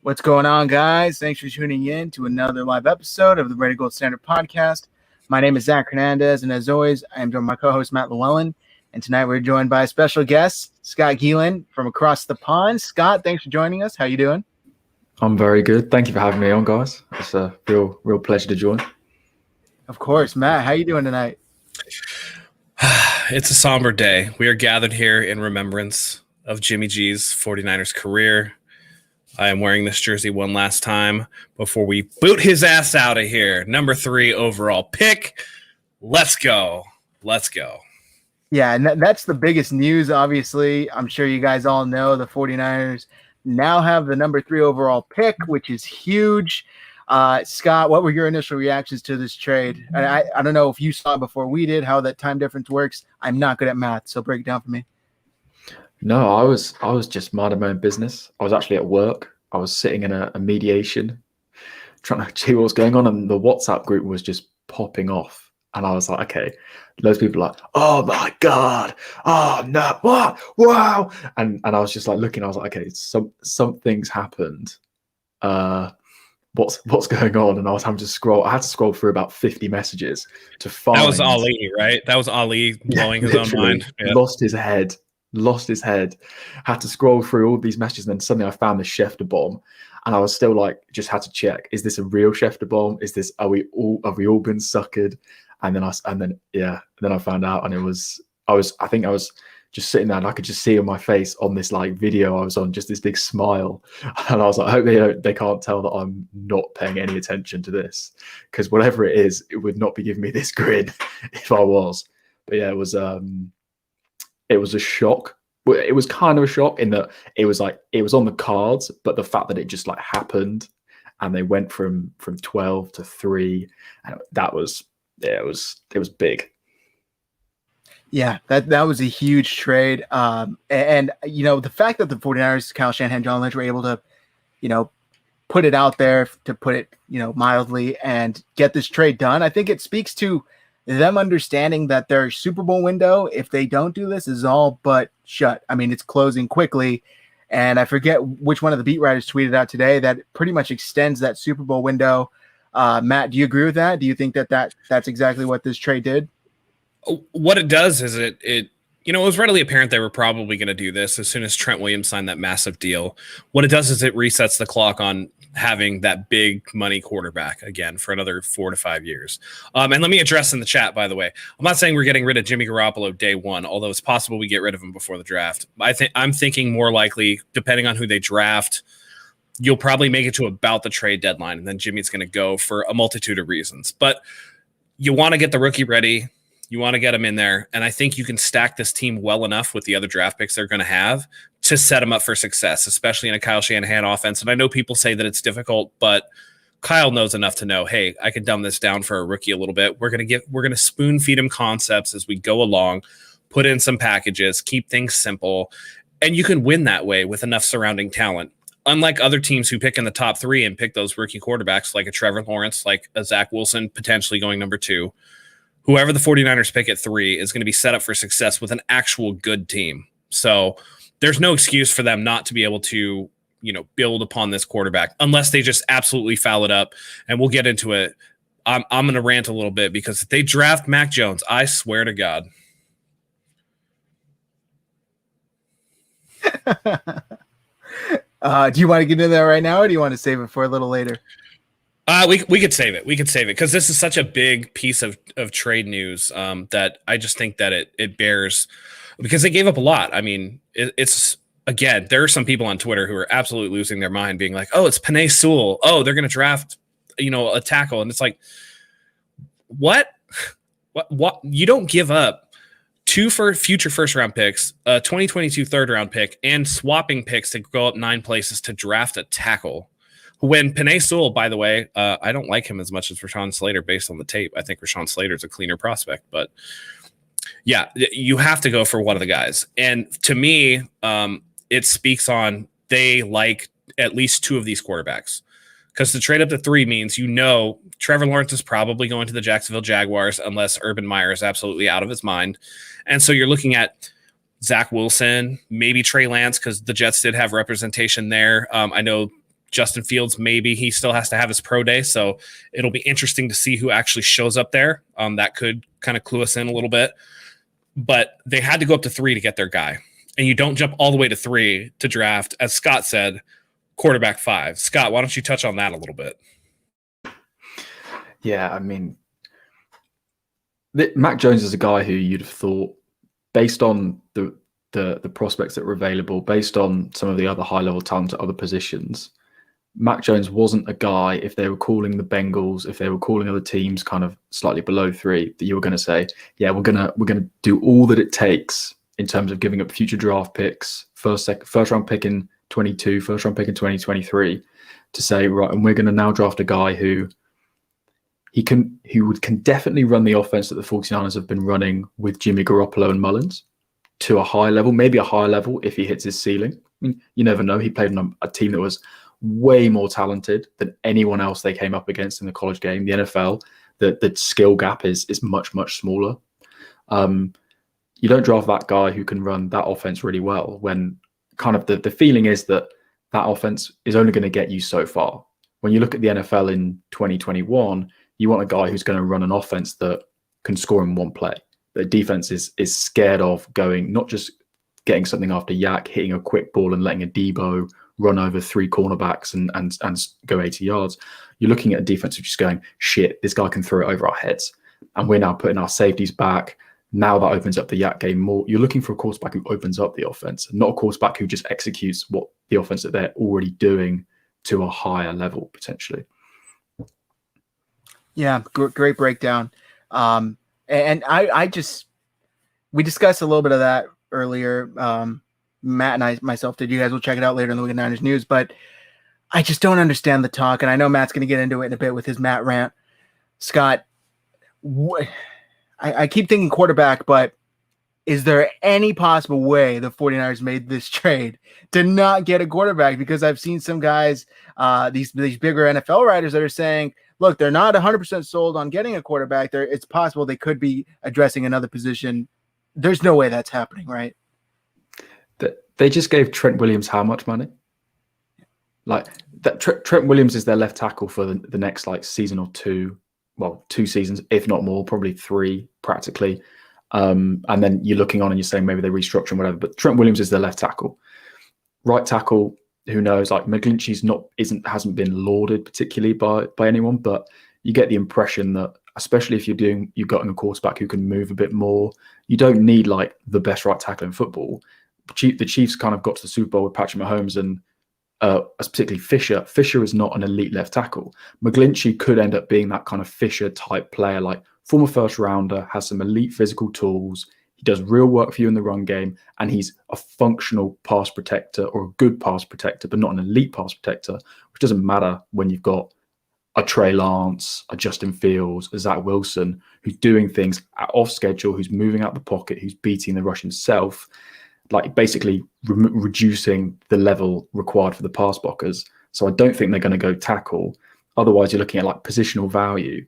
What's going on, guys? Thanks for tuning in to another live episode of the Ready Gold Standard podcast. My name is Zach Hernandez, and as always, I am joined by my co-host Matt Llewellyn. And tonight we're joined by a special guest, Scott Geelan from across the pond. Scott, thanks for joining us. How you doing? I'm very good. Thank you for having me on, guys. It's a real pleasure to join. Of course, Matt. How you doing tonight? It's a somber day. We are gathered here in remembrance of Jimmy G's 49ers career. I am wearing this jersey one last time before we boot his ass out of here. Number 3 overall pick. Let's go. Let's go. Yeah, and that's the biggest news, obviously. I'm sure you guys all know the 49ers now have the number 3 overall pick, which is huge. Scott, what were your initial reactions to this trade? I don't know if you saw it before we did, how that time difference works. I'm not good at math, so break it down for me. No, I was just minding my own business. I was actually at work. I was sitting in a mediation, trying to see what was going on, and the WhatsApp group was just popping off. And I was like, okay, loads of people are like, oh my God, oh no, what, wow. And I was just like looking, I was like, okay, something's happened. What's going on? And I was having to scroll. I had to scroll through about 50 messages to find. That was Ali, right? That was Ali blowing his own mind. Yeah. Lost his head. Had to scroll through all these messages, and then suddenly I found the Schefter bomb, and I was still like, just had to check: is this a real Schefter bomb? Is this have we all been suckered? And then I found out, and I think I was just sitting there, and I could just see on my face on this like video I was on, just this big smile, and I was like, I hope they can't tell that I'm not paying any attention to this, because whatever it is, it would not be giving me this grin if I was. But yeah, it was a shock. It was kind of a shock in that it was on the cards, but the fact that it just like happened, and they went from 12 to 3, and that was it was big. Yeah, that was a huge trade. And you know, the fact that the 49ers, Kyle Shanahan, John Lynch were able to, you know, put it out there, to put it, you know, mildly, and get this trade done, I think it speaks to them understanding that their Super Bowl window, if they don't do this, is all but shut. I mean, it's closing quickly. And I forget which one of the beat writers tweeted out today that pretty much extends that Super Bowl window. Matt, do you agree with that? Do you think that's exactly what this trade did? What it does is it was readily apparent they were probably going to do this as soon as Trent Williams signed that massive deal. What it does is it resets the clock on having that big money quarterback again for another 4 to 5 years. And let me address in the chat, by the way, I'm not saying we're getting rid of Jimmy Garoppolo day one, although it's possible we get rid of him before the draft. I'm thinking more likely, depending on who they draft, you'll probably make it to about the trade deadline, and then Jimmy's going to go for a multitude of reasons. But you want to get the rookie ready. You want to get him in there, and I think you can stack this team well enough with the other draft picks they're going to have to set them up for success, especially in a Kyle Shanahan offense. And I know people say that it's difficult, but Kyle knows enough to know, hey, I can dumb this down for a rookie a little bit. We're going to spoon feed him concepts as we go along, put in some packages, keep things simple, and you can win that way with enough surrounding talent. Unlike other teams who pick in the top 3 and pick those rookie quarterbacks like a Trevor Lawrence, like a Zach Wilson, potentially going number 2, whoever the 49ers pick at 3 is going to be set up for success with an actual good team. So there's no excuse for them not to be able to, build upon this quarterback unless they just absolutely foul it up. And we'll get into it. I'm going to rant a little bit, because if they draft Mac Jones, I swear to God. Do you want to get into that right now, or do you want to save it for a little later? We could save it. We could save it because this is such a big piece of trade news that I just think that it bears, because they gave up a lot. I mean, it's again, there are some people on Twitter who are absolutely losing their mind, being like, "Oh, it's Penei Sewell. Oh, they're going to draft, a tackle," and it's like, what? You don't give up 2 for future first round picks, a 2022 third round pick, and swapping picks to go up 9 places to draft a tackle. When Penei Sewell, by the way, I don't like him as much as Rashawn Slater based on the tape. I think Rashawn Slater's a cleaner prospect, but yeah, you have to go for one of the guys. And to me, it speaks on they like at least 2 of these quarterbacks, because to trade up to 3 means Trevor Lawrence is probably going to the Jacksonville Jaguars unless Urban Meyer is absolutely out of his mind. And so you're looking at Zach Wilson, maybe Trey Lance, because the Jets did have representation there. I know Justin Fields, maybe he still has to have his pro day. So it'll be interesting to see who actually shows up there. That could kind of clue us in a little bit. But they had to go up to 3 to get their guy. And you don't jump all the way to 3 to draft, as Scott said, quarterback 5. Scott, why don't you touch on that a little bit? Yeah, I mean, Mac Jones is a guy who you'd have thought, based on the prospects that were available, based on some of the other high-level talent at other positions, Mac Jones wasn't a guy, if they were calling the Bengals, if they were calling other teams kind of slightly below 3, that you were going to say, yeah, we're gonna do all that it takes in terms of giving up future draft picks, first round pick in 22, first round pick in 2023, to say, right, and we're going to now draft a guy who can definitely run the offense that the 49ers have been running with Jimmy Garoppolo and Mullins to a high level, maybe a higher level if he hits his ceiling. I mean, you never know. He played on a team that was way more talented than anyone else they came up against in the college game. The NFL, the skill gap is much, much smaller. You don't draft that guy who can run that offense really well when kind of the feeling is that offense is only going to get you so far. When you look at the NFL in 2021, you want a guy who's going to run an offense that can score in one play. The defense is scared of going, not just getting something after yak, hitting a quick ball and letting a Debo run over 3 cornerbacks and go 80 yards. You're looking at a defense which is going, shit, this guy can throw it over our heads. And we're now putting our safeties back. Now that opens up the yak game more. You're looking for a quarterback who opens up the offense, not a quarterback who just executes what the offense that they're already doing to a higher level, potentially. Yeah, great breakdown. And we discussed a little bit of that earlier. Matt and I myself did. You guys will check it out later in the Week of Niners news, but I just don't understand the talk. And I know Matt's going to get into it in a bit with his Matt rant. Scott, I keep thinking quarterback, but is there any possible way the 49ers made this trade to not get a quarterback? Because I've seen some guys, these bigger NFL writers that are saying, look, they're not 100% sold on getting a quarterback. It's possible they could be addressing another position. There's no way that's happening, right? They just gave Trent Williams how much money? Like that, Trent Williams is their left tackle for the next season or 2. Well, 2 seasons, if not more, probably 3 practically. And then you're looking on and you're saying maybe they restructure and whatever. But Trent Williams is their left tackle. Right tackle, who knows? McGlinchey's hasn't been lauded particularly by anyone, but you get the impression that, especially if you've got a quarterback who can move a bit more, you don't need the best right tackle in football. The Chiefs kind of got to the Super Bowl with Patrick Mahomes and particularly Fisher. Fisher is not an elite left tackle. McGlinchey could end up being that kind of Fisher type player, former first rounder, has some elite physical tools. He does real work for you in the run game, and he's a functional pass protector or a good pass protector, but not an elite pass protector, which doesn't matter when you've got a Trey Lance, a Justin Fields, a Zach Wilson, who's doing things off schedule, who's moving out the pocket, who's beating the rush himself, basically reducing the level required for the pass blockers. So I don't think they're going to go tackle. Otherwise, you're looking at positional value.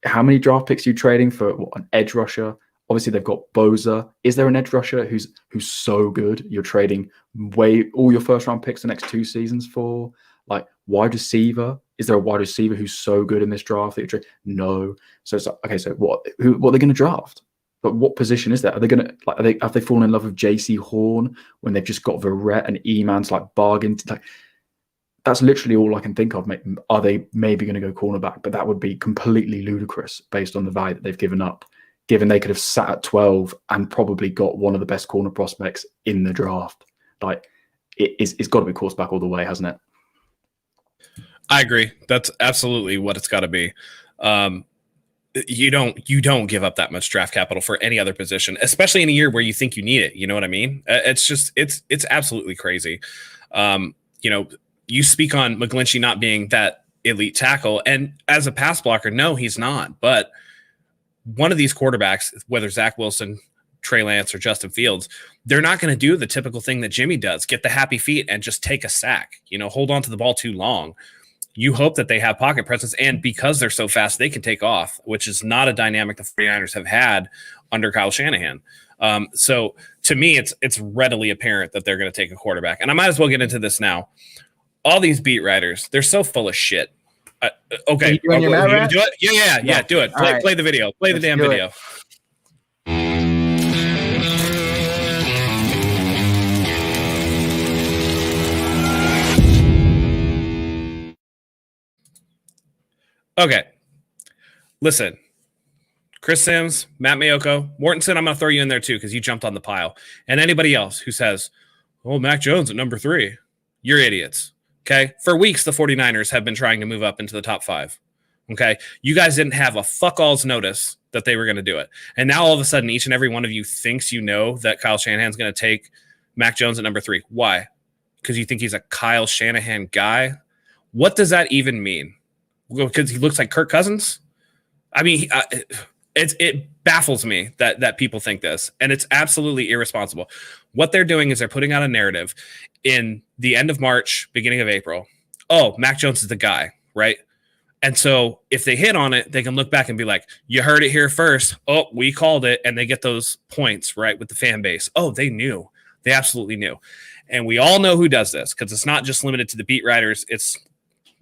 How many draft picks are you trading for an edge rusher? Obviously, they've got Boza. Is there an edge rusher who's so good you're trading all your first round picks the next 2 seasons for? Wide receiver? Is there a wide receiver who's so good in this draft that you trade? No. So it's okay. So what are they going to draft? But what position is that? Are they going to have they fallen in love with JC Horn when they've just got Verrett and Eman to bargain? That's literally all I can think of. Are they maybe going to go cornerback? But that would be completely ludicrous based on the value that they've given up, given they could have sat at 12 and probably got one of the best corner prospects in the draft. It's got to be quarterback all the way, hasn't it? I agree. That's absolutely what it's got to be. You don't give up that much draft capital for any other position, especially in a year where you think you need it. You know what I mean? It's absolutely crazy. You speak on McGlinchey not being that elite tackle, and as a pass blocker, no, he's not. But one of these quarterbacks, whether Zach Wilson, Trey Lance, or Justin Fields, they're not going to do the typical thing that Jimmy does, get the happy feet and just take a sack, hold on to the ball too long. You hope that they have pocket presence, and because they're so fast, they can take off, which is not a dynamic the 49ers have had under Kyle Shanahan. So to me, it's readily apparent that they're going to take a quarterback. And I might as well get into this now. all these beat writers, they're so full of shit. Okay. Are you doing your you Matt gonna rap? do it? Yeah. Do it. All right. Play the video. Play Let's the damn do it. video. Okay. Listen. Chris Sims, Matt Mayoko, Mortensen, I'm going to throw you in there too because you jumped on the pile. And anybody else who says, oh, Mac Jones at number 3, you're idiots. Okay. For weeks, the 49ers have been trying to move up into the top 5. Okay. You guys didn't have a fuck all's notice that they were going to do it. And now all of a sudden, each and every one of you thinks you know that Kyle Shanahan's going to take Mac Jones at number 3. Why? Because you think he's a Kyle Shanahan guy? What does that even mean? Because he looks like Kirk Cousins? I mean, it baffles me that people think this, and it's absolutely irresponsible. What they're doing is they're putting out a narrative in the end of March, beginning of April. Oh, Mac Jones is the guy, right? And so if they hit on it, they can look back and be like, you heard it here first. Oh, we called it. And they get those points, right, with the fan base. Oh, they knew. They absolutely knew. And we all know who does this because it's not just limited to the beat writers.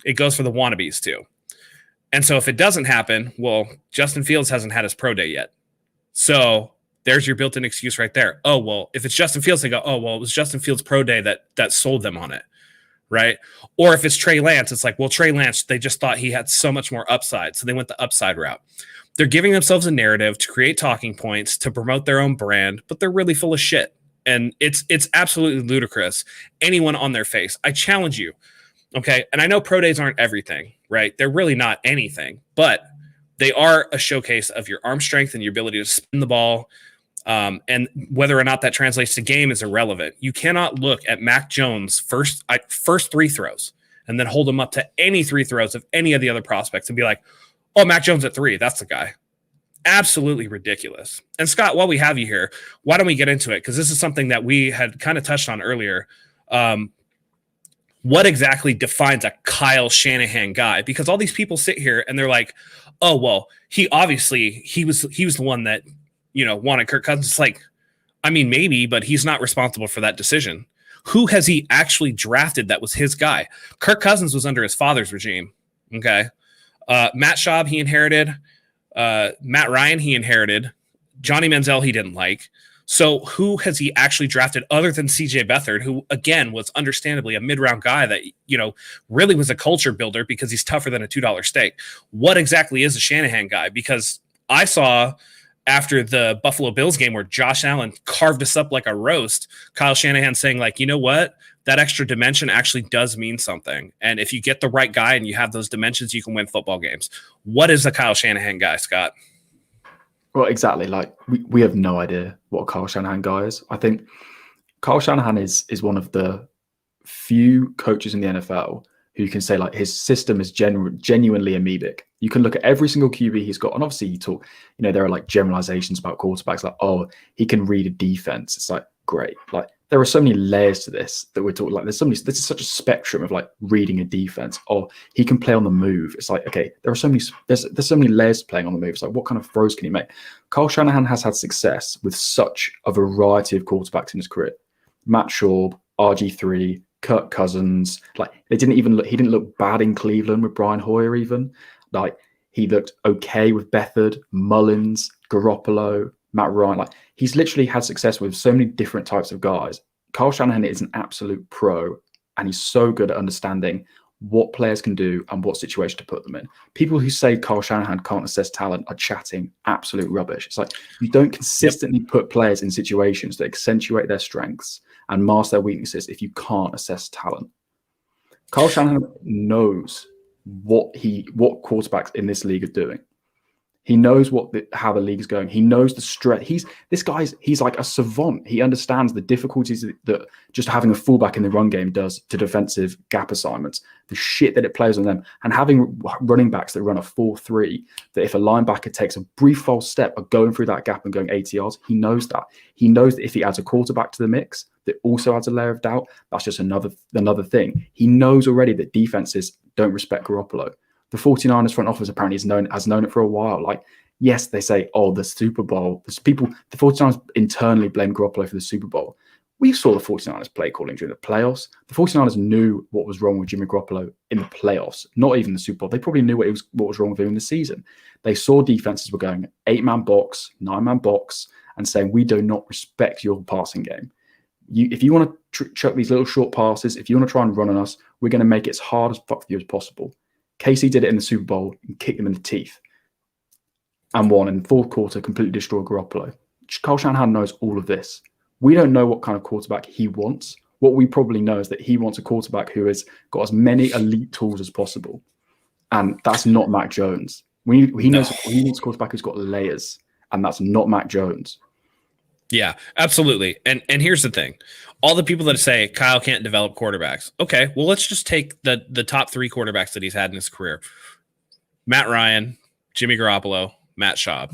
It goes for the wannabes too. And so if it doesn't happen, well, Justin Fields hasn't had his pro day yet. So there's your built-in excuse right there. Oh, well, if it's Justin Fields, they go, oh, well, it was Justin Fields' pro day that sold them on it, right? Or if it's Trey Lance, it's like, well, Trey Lance, they just thought he had so much more upside, so they went the upside route. They're giving themselves a narrative to create talking points, to promote their own brand, but they're really full of shit. And it's absolutely ludicrous. Anyone on their face. I challenge you, okay? And I know pro days aren't everything, right? They're really not anything, but they are a showcase of your arm strength and your ability to spin the ball. And whether or not that translates to game is irrelevant. You cannot look at Mac Jones' first 3 throws and then hold him up to any 3 throws of any of the other prospects and be like, oh, Mac Jones at 3, that's the guy. Absolutely ridiculous. And Scott, while we have you here, why don't we get into it? Because this is something that we had kind of touched on earlier. What exactly defines a Kyle Shanahan guy? Because all these people sit here and they're like, oh, well, he was the one that, wanted Kirk Cousins. It's like, I mean, maybe, but he's not responsible for that decision. Who has he actually drafted that was his guy? Kirk Cousins was under his father's regime. Okay. Matt Schaub, he inherited. Matt Ryan, he inherited. Johnny Manziel, he didn't like. So who has he actually drafted other than CJ Beathard, who, again, was understandably a mid-round guy that, really was a culture builder because he's tougher than a $2 steak? What exactly is a Shanahan guy? Because I saw after the Buffalo Bills game where Josh Allen carved us up like a roast, Kyle Shanahan saying, like, you know what? That extra dimension actually does mean something. And if you get the right guy and you have those dimensions, you can win football games. What is a Kyle Shanahan guy, Scott? Well, exactly. Like we have no idea what a Kyle Shanahan guy is. I think Kyle Shanahan is one of the few coaches in the NFL who can say like his system is genuinely amoebic. You can look at every single QB he's got, and obviously you talk, there are like generalizations about quarterbacks, like, oh, he can read a defense. It's like, great. Like there are so many layers to this that we're talking. Like this is such a spectrum of like reading a defense. Or he can play on the move. It's like, okay, there's so many layers to playing on the move. It's like, what kind of throws can he make? Kyle Shanahan has had success with such a variety of quarterbacks in his career. Matt Schaub, RG3, Kirk Cousins. Like he didn't look bad in Cleveland with Brian Hoyer even. Like he looked okay with Beathard, Mullins, Garoppolo, Matt Ryan. Like he's literally had success with so many different types of guys. Kyle Shanahan is an absolute pro, and he's so good at understanding what players can do and what situation to put them in. People who say Kyle Shanahan can't assess talent are chatting absolute rubbish. It's like you don't consistently put players in situations that accentuate their strengths and mask their weaknesses if you can't assess talent. Kyle Shanahan knows what quarterbacks in this league are doing. He knows how the league is going. He knows the stress. He's like a savant. He understands the difficulties that just having a fullback in the run game does to defensive gap assignments, the shit that it plays on them, and having running backs that run a 4-3, that if a linebacker takes a brief false step of going through that gap and going 80 yards, he knows that. He knows that if he adds a quarterback to the mix, that also adds a layer of doubt. That's just another thing. He knows already that defenses don't respect Garoppolo. The 49ers front office apparently has known it for a while. Like, yes, they say, oh, the Super Bowl. The 49ers internally blame Garoppolo for the Super Bowl. We saw the 49ers play calling during the playoffs. The 49ers knew what was wrong with Jimmy Garoppolo in the playoffs, not even the Super Bowl. They probably knew what was wrong with him in the season. They saw defenses were going 8-man box, 9-man box, and saying, we do not respect your passing game. If you want to chuck these little short passes, if you want to try and run on us, we're going to make it as hard as fuck for you as possible. KC did it in the Super Bowl and kicked them in the teeth and won in the fourth quarter, completely destroyed Garoppolo. Kyle Shanahan knows all of this. We don't know what kind of quarterback he wants. What we probably know is that he wants a quarterback who has got as many elite tools as possible. And that's not Mac Jones. He knows he needs a quarterback who's got layers, and that's not Mac Jones. Yeah, absolutely. And here's the thing. All the people that say Kyle can't develop quarterbacks. Okay, well, let's just take the top 3 quarterbacks that he's had in his career. Matt Ryan, Jimmy Garoppolo, Matt Schaub.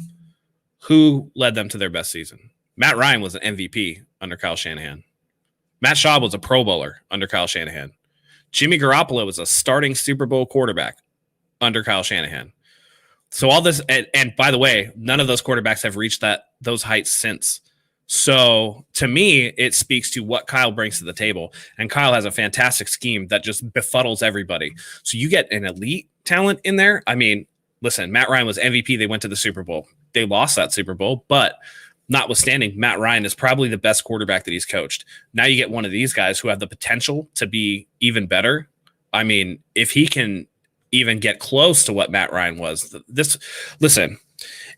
Who led them to their best season? Matt Ryan was an MVP under Kyle Shanahan. Matt Schaub was a Pro Bowler under Kyle Shanahan. Jimmy Garoppolo was a starting Super Bowl quarterback under Kyle Shanahan. So all this, and by the way, none of those quarterbacks have reached those heights since. So to me, it speaks to what Kyle brings to the table. And Kyle has a fantastic scheme that just befuddles everybody. So you get an elite talent in there. I mean, listen, Matt Ryan was MVP. They went to the Super Bowl. They lost that Super Bowl, but notwithstanding, Matt Ryan is probably the best quarterback that he's coached. Now you get one of these guys who have the potential to be even better. I mean, if he can even get close to what Matt Ryan was, listen,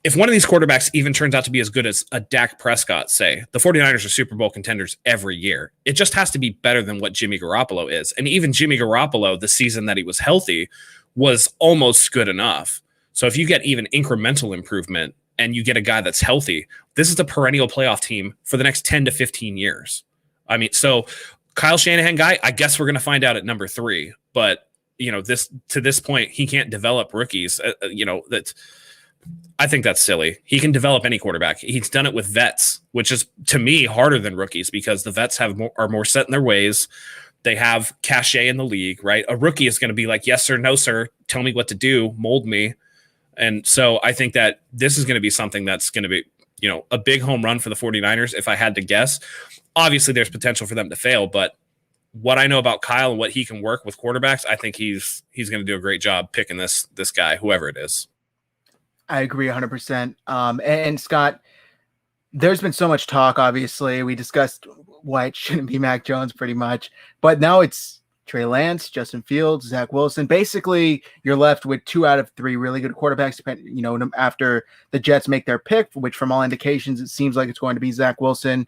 if one of these quarterbacks even turns out to be as good as a Dak Prescott, say, the 49ers are Super Bowl contenders every year. It just has to be better than what Jimmy Garoppolo is. And even Jimmy Garoppolo, the season that he was healthy, was almost good enough. So if you get even incremental improvement and you get a guy that's healthy, this is a perennial playoff team for the next 10 to 15 years. I mean, so Kyle Shanahan guy, I guess we're going to find out at number 3. But, to this point, he can't develop rookies. I think that's silly. He can develop any quarterback. He's done it with vets, which is, to me, harder than rookies because the vets are more set in their ways. They have cachet in the league, right? A rookie is going to be like, yes, sir, no, sir. Tell me what to do. Mold me. And so I think that this is going to be something that's going to be, a big home run for the 49ers, if I had to guess. Obviously, there's potential for them to fail, but what I know about Kyle and what he can work with quarterbacks, I think he's going to do a great job picking this guy, whoever it is. I agree 100%. And Scott, there's been so much talk, obviously. We discussed why it shouldn't be Mac Jones pretty much, but now it's Trey Lance, Justin Fields, Zach Wilson. Basically, you're left with 2 out of 3 really good quarterbacks, after the Jets make their pick, which from all indications, it seems like it's going to be Zach Wilson.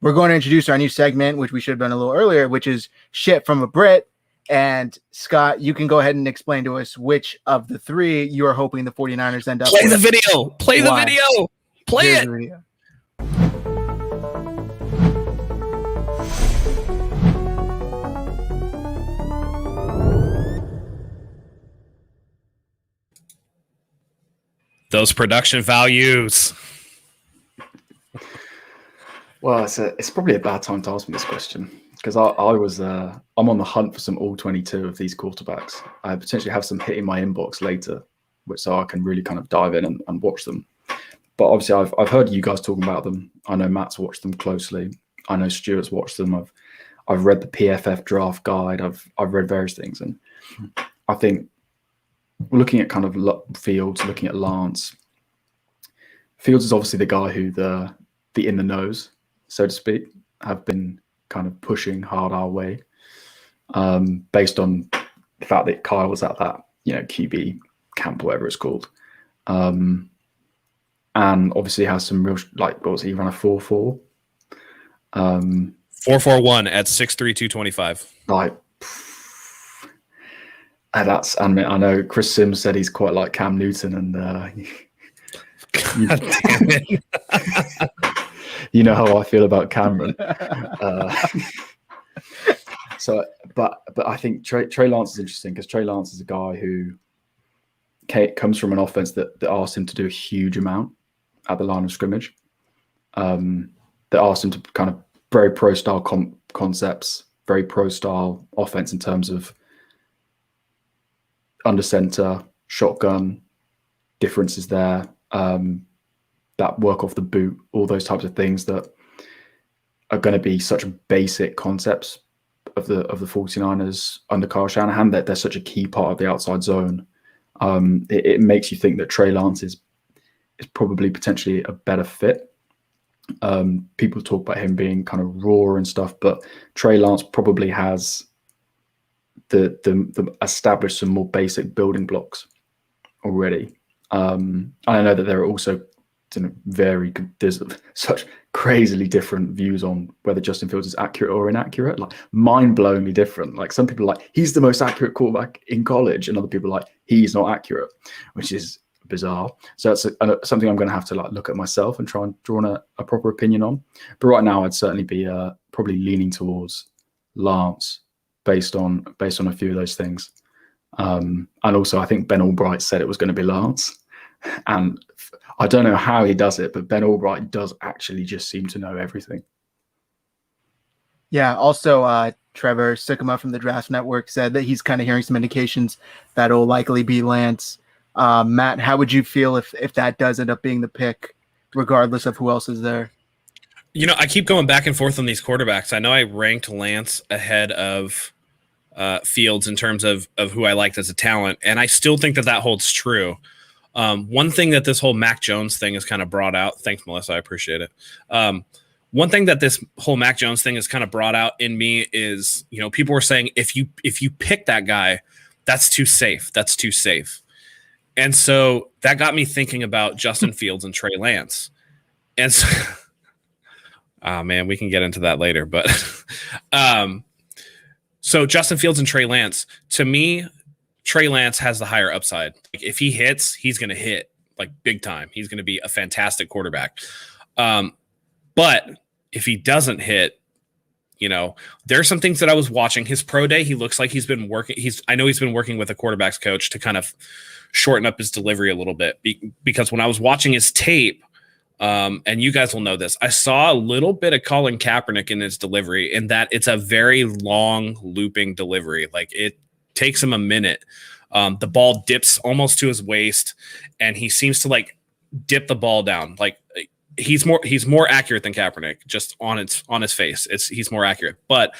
We're going to introduce our new segment, which we should have done a little earlier, which is Shit from a Brit. And Scott, you can go ahead and explain to us which of the 3 you are hoping the 49ers end up Play with. the video. Play the video. Play Here's it. the video. Those production values. Well, it's probably a bad time to ask me this question because I'm on the hunt for some all 22 of these quarterbacks. I potentially have some hitting my inbox later, so I can really kind of dive in and watch them. But obviously, I've heard you guys talking about them. I know Matt's watched them closely. I know Stuart's watched them. I've read the PFF draft guide. I've read various things, and I think looking at kind of Fields, looking at Lance. Fields is obviously the guy who the in the nose, so to speak, have been kind of pushing hard our way, based on the fact that Kyle was at that QB camp, whatever it's called, and obviously has some real what was he, ran a 4.4, 4.41 at 6'3", 225. And I know Chris Sims said he's quite like Cam Newton, and God damn it. You know how I feel about Cameron. But I think Trey Lance is interesting because Trey Lance is a guy who comes from an offense that asked him to do a huge amount at the line of scrimmage. That asked him to kind of very pro style concepts, very pro style offense in terms of under center, shotgun, differences there. That work off the boot, all those types of things that are going to be such basic concepts of the 49ers under Kyle Shanahan, that they're such a key part of the outside zone. It makes you think that Trey Lance is probably potentially a better fit. People talk about him being kind of raw and stuff, but Trey Lance probably has the established some more basic building blocks already. And I know that there are also there's such crazily different views on whether Justin Fields is accurate or inaccurate, like mind-blowingly different. Like some people are like, he's the most accurate quarterback in college, and other people are like, he's not accurate, which is bizarre. So that's something I'm going to have to like look at myself and try and draw a proper opinion on. But right now, I'd certainly be probably leaning towards Lance based on a few of those things. And also, I think Ben Albright said it was going to be Lance, and I don't know how he does it, but Ben Albright does actually just seem to know everything. Yeah. Also, Trevor Sycamore from the Draft Network said that he's kind of hearing some indications that it'll likely be Lance. Matt, how would you feel if that does end up being the pick, regardless of who else is there? I keep going back and forth on these quarterbacks. I know I ranked Lance ahead of Fields in terms of who I liked as a talent, and I still think that holds true. One thing that this whole Mac Jones thing has kind of brought out, thanks, Melissa, I appreciate it. One thing that this whole Mac Jones thing has kind of brought out in me is, people were saying, if you pick that guy, that's too safe. That's too safe. And so that got me thinking about Justin Fields and Trey Lance. And so, oh man, we can get into that later. But so Justin Fields and Trey Lance, to me, Trey Lance has the higher upside. Like, if he hits, he's going to hit like big time. He's going to be a fantastic quarterback. But if he doesn't hit, there are some things that I was watching. His pro day, he looks like he's been working. I know he's been working with a quarterback's coach to kind of shorten up his delivery a little bit, because when I was watching his tape, and you guys will know this, I saw a little bit of Colin Kaepernick in his delivery, in that it's a very long looping delivery. Like, it takes him a minute. The ball dips almost to his waist, and he seems to like dip the ball down. Like, he's more accurate than Kaepernick, just on his face. He's more accurate. But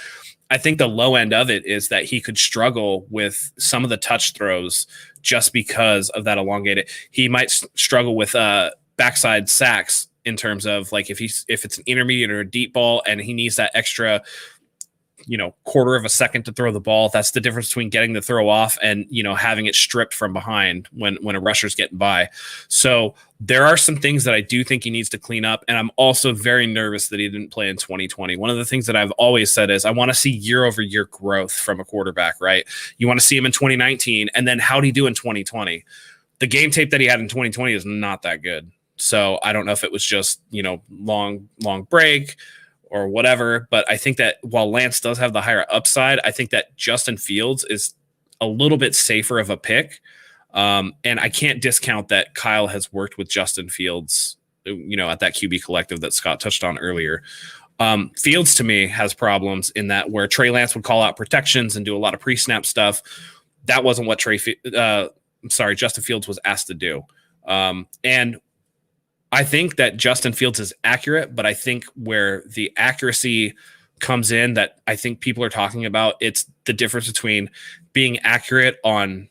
I think the low end of it is that he could struggle with some of the touch throws just because of that elongated. He might struggle with backside sacks in terms of like if it's an intermediate or a deep ball and he needs that extra quarter of a second to throw the ball. That's the difference between getting the throw off and having it stripped from behind when a rusher's getting by. So there are some things that I do think he needs to clean up, and I'm also very nervous that he didn't play in 2020. One of the things that I've always said is I want to see year over year growth from a quarterback, right? You want to see him in 2019, and then how'd he do in 2020? The game tape that he had in 2020 is not that good. So I don't know if it was just long break or whatever, but I think that while Lance does have the higher upside, I think that Justin Fields is a little bit safer of a pick. And I can't discount that Kyle has worked with Justin Fields, at that QB collective that Scott touched on earlier. Fields, to me, has problems in that where Trey Lance would call out protections and do a lot of pre-snap stuff. That wasn't what Justin Fields was asked to do. And I think that Justin Fields is accurate, but I think where the accuracy comes in that I think people are talking about, it's the difference between being accurate on,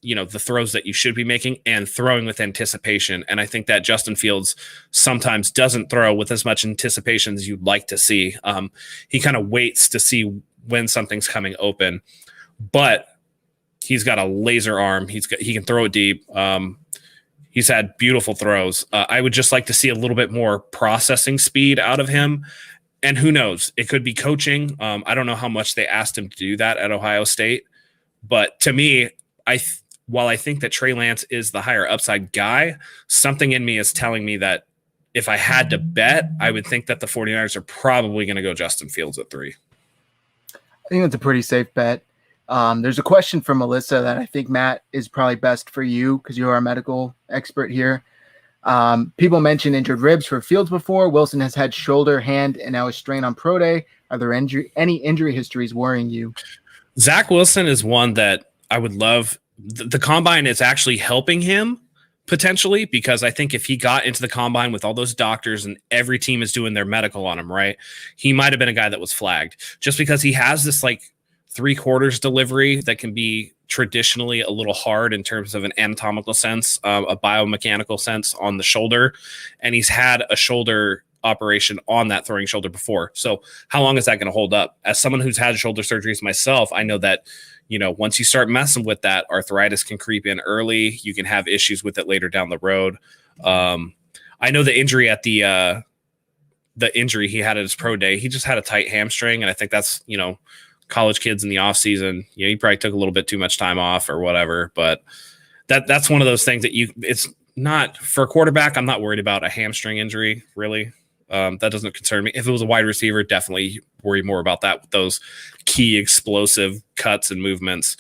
the throws that you should be making and throwing with anticipation. And I think that Justin Fields sometimes doesn't throw with as much anticipation as you'd like to see. He kind of waits to see when something's coming open, but he's got a laser arm. He can throw it deep. He's had beautiful throws. I would just like to see a little bit more processing speed out of him. And who knows? It could be coaching. I don't know how much they asked him to do that at Ohio State. But to me, while I think that Trey Lance is the higher upside guy, something in me is telling me that if I had to bet, I would think that the 49ers are probably going to go Justin Fields at 3. I think that's a pretty safe bet. There's a question from Melissa that I think, Matt, is probably best for you because you are a medical expert here. People mentioned injured ribs for Fields before. Wilson has had shoulder, hand, and now a strain on pro day. Are there any injury histories worrying you? Zach Wilson is one that I would love. The combine is actually helping him, potentially, because I think if he got into the combine with all those doctors and every team is doing their medical on him, right, he might have been a guy that was flagged just because he has this like 3/4 delivery that can be traditionally a little hard in terms of an anatomical sense, a biomechanical sense on the shoulder. And he's had a shoulder operation on that throwing shoulder before. So how long is that going to hold up? As someone who's had shoulder surgeries myself, I know that, you know, once you start messing with that, arthritis can creep in early. You can have issues with it later down the road. I know the injury at the injury he had at his pro day, he just had a tight hamstring. And I think that's, you know, college kids in the off season, you know, he probably took a little bit too much time off or whatever, but that's one of those things that it's not for a quarterback. I'm not worried about a hamstring injury really. That doesn't concern me. If it was a wide receiver, definitely worry more about that with those key explosive cuts and movements.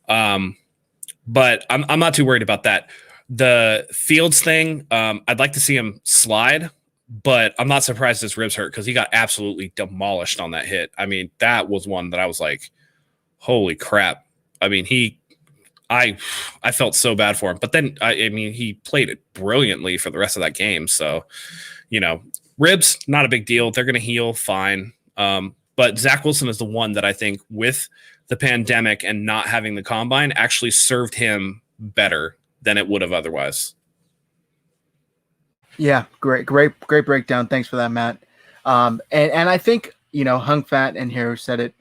But I'm not too worried about that. The Fields thing, I'd like to see him slide, but I'm not surprised his ribs hurt because he got absolutely demolished on that hit. I mean, that was one that I was like, holy crap. I mean, I felt so bad for him. But then, I mean, he played it brilliantly for the rest of that game. So, you know, ribs, not a big deal. They're going to heal fine. But Zach Wilson is the one that I think with the pandemic and not having the combine actually served him better than it would have otherwise. Yeah, great breakdown. Thanks for that, Matt. And I think, you know, Hung Fat and here said it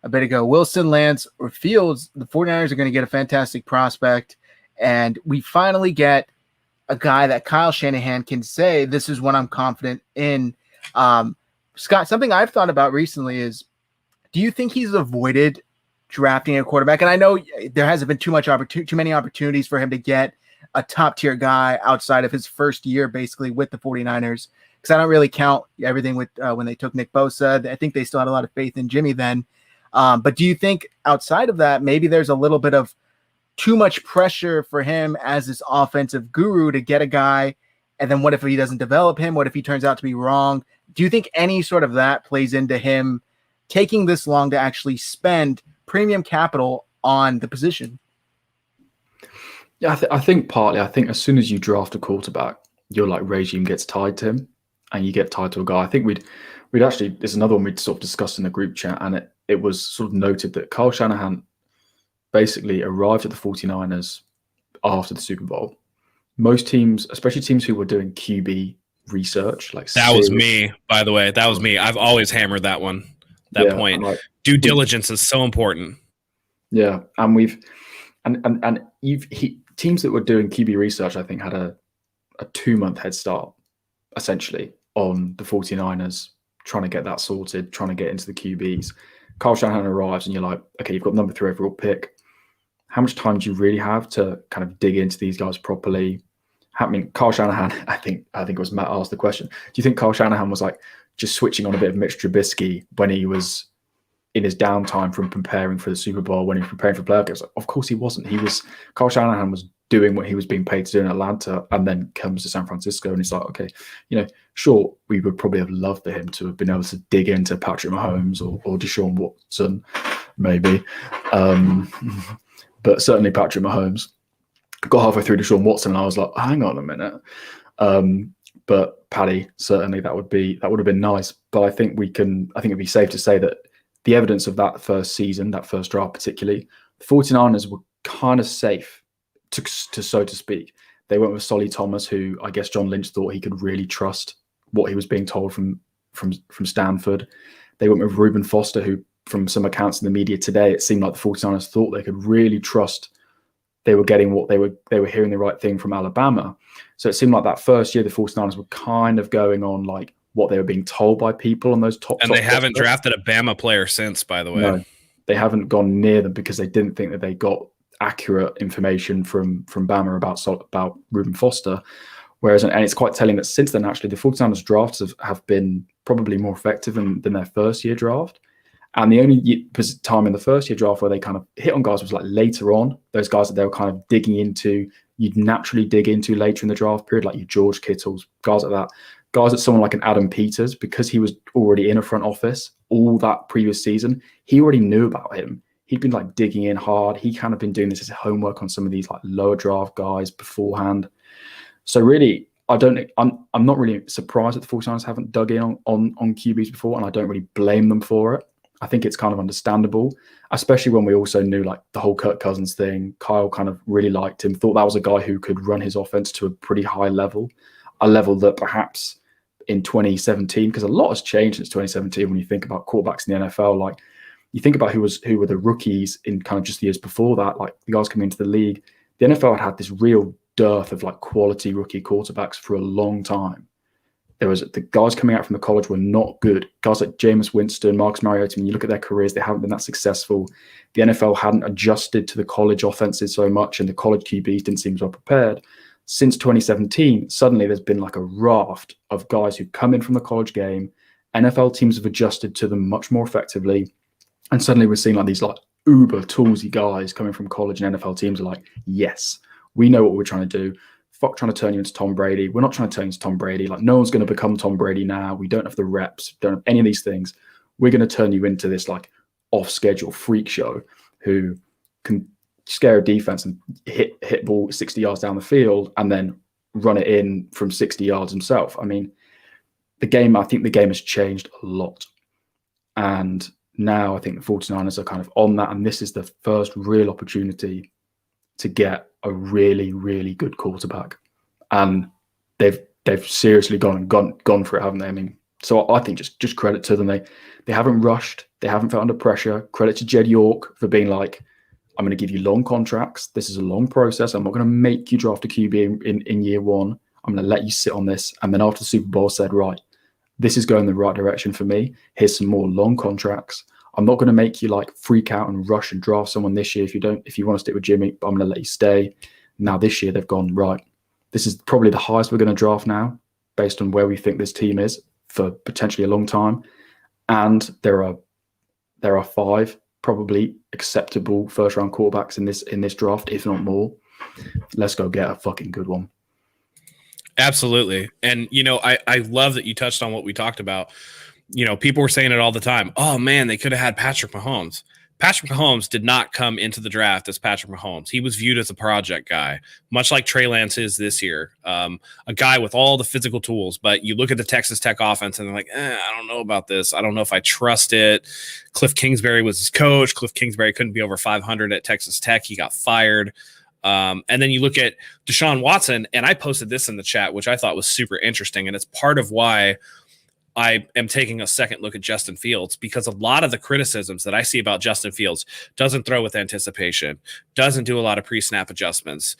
a bit ago. Wilson, Lance, or Fields, the 49ers are going to get a fantastic prospect. And we finally get a guy that Kyle Shanahan can say, this is what I'm confident in. Scott, something I've thought about recently is, do you think he's avoided drafting a quarterback? And I know there hasn't been too many opportunities for him to get a top tier guy outside of his first year, basically with the 49ers. Because I don't really count everything with when they took Nick Bosa. I think they still had a lot of faith in Jimmy then. But do you think outside of that, maybe there's a little bit of too much pressure for him as this offensive guru to get a guy? And then what if he doesn't develop him? What if he turns out to be wrong? Do you think any sort of that plays into him taking this long to actually spend premium capital on the position? Yeah, I think partly. I think as soon as you draft a quarterback, your like regime gets tied to him, and you get tied to a guy. I think we'd actually, there's another one we'd sort of discussed in the group chat, and it was sort of noted that Kyle Shanahan basically arrived at the 49ers after the Super Bowl. Most teams, especially teams who were doing QB research, like that was me, by the way. That was me. I've always hammered that one. That point. Like, due diligence is so important. Yeah, and teams that were doing QB research, I think, had a 2-month head start, essentially, on the 49ers, trying to get that sorted, trying to get into the QBs. Kyle Shanahan arrives and you're like, okay, you've got number 3 overall pick. How much time do you really have to kind of dig into these guys properly? I mean, Kyle Shanahan, I think it was Matt asked the question. Do you think Kyle Shanahan was like just switching on a bit of Mitch Trubisky when he was in his downtime from preparing for the Super Bowl, when he was preparing for playoff games? Of course he wasn't. Kyle Shanahan was doing what he was being paid to do in Atlanta, and then comes to San Francisco, and he's like, okay, you know, sure, we would probably have loved for him to have been able to dig into Patrick Mahomes or Deshaun Watson, maybe, but certainly Patrick Mahomes. Got halfway through Deshaun Watson, and I was like, hang on a minute. But Paddy, certainly that would have been nice. But I think it'd be safe to say that the evidence of that first season, that first draft particularly, the 49ers were kind of safe, to so to speak. They went with Solly Thomas, who I guess John Lynch thought he could really trust what he was being told from Stanford. They went with Reuben Foster, who from some accounts in the media today, it seemed like the 49ers thought they could really trust they were getting what they were hearing the right thing from Alabama. So it seemed like that first year, the 49ers were kind of going on like what they were being told by people on those top. And they haven't drafted a Bama player since, by the way. No, they haven't gone near them because they didn't think that they got accurate information from Bama about Reuben Foster. Whereas, and it's quite telling that since then, actually, the 49ers drafts have been probably more effective than their first year draft. And the only time in the first year draft where they kind of hit on guys was like later on, those guys that they were kind of digging into, you'd naturally dig into later in the draft period, like your George Kittles, guys like that. Guys that someone like an Adam Peters, because he was already in a front office all that previous season, he already knew about him. He'd been like digging in hard. He kind of been doing this as homework on some of these like lower draft guys beforehand. So really, I'm not really surprised that the 49ers haven't dug in on QBs before, and I don't really blame them for it. I think it's kind of understandable, especially when we also knew like the whole Kirk Cousins thing. Kyle kind of really liked him, thought that was a guy who could run his offense to a pretty high level, a level that perhaps in 2017, because a lot has changed since 2017 when you think about quarterbacks in the NFL. Like you think about who were the rookies in kind of just the years before that, like the guys coming into the league. The NFL had this real dearth of like quality rookie quarterbacks for a long time. There was the guys coming out from the college were not good. Guys like Jameis Winston, Marcus Mariota, when you look at their careers, they haven't been that successful. The NFL hadn't adjusted to the college offenses so much, and the college QBs didn't seem so prepared. Since 2017, suddenly there's been like a raft of guys who come in from the college game. NFL teams have adjusted to them much more effectively. And suddenly we're seeing like these like uber toolsy guys coming from college, and NFL teams are like, yes, we know what we're trying to do. Fuck trying to turn you into Tom Brady. We're not trying to turn you into Tom Brady. Like no one's going to become Tom Brady now. We don't have the reps, don't have any of these things. We're going to turn you into this like off-schedule freak show who can scare a defense and hit ball 60 yards down the field and then run it in from 60 yards himself. I mean, I think the game has changed a lot. And now I think the 49ers are kind of on that. And this is the first real opportunity to get a really, really good quarterback. And they've seriously gone for it, haven't they? I mean, so I think just credit to them. They haven't rushed. They haven't felt under pressure. Credit to Jed York for being like, I'm going to give you long contracts. This is a long process. I'm not going to make you draft a QB in year one. I'm going to let you sit on this. And then after the Super Bowl said, right, this is going the right direction for me. Here's some more long contracts. I'm not going to make you like freak out and rush and draft someone this year if you want to stick with Jimmy, but I'm going to let you stay. Now this year they've gone, right, this is probably the highest we're going to draft now based on where we think this team is for potentially a long time. And there are 5 probably acceptable first round quarterbacks in this draft, if not more. Let's go get a fucking good one. Absolutely. And I love that you touched on what we talked about. People were saying it all the time. Oh man, they could have had Patrick Mahomes. Patrick Mahomes did not come into the draft as Patrick Mahomes. He was viewed as a project guy, much like Trey Lance is this year. A guy with all the physical tools, but you look at the Texas Tech offense and they're like, I don't know about this. I don't know if I trust it. Cliff Kingsbury was his coach. Cliff Kingsbury couldn't be over 500 at Texas Tech. He got fired. And then you look at Deshaun Watson, and I posted this in the chat, which I thought was super interesting. And it's part of why I am taking a second look at Justin Fields, because a lot of the criticisms that I see about Justin Fields doesn't throw with anticipation, doesn't do a lot of pre-snap adjustments,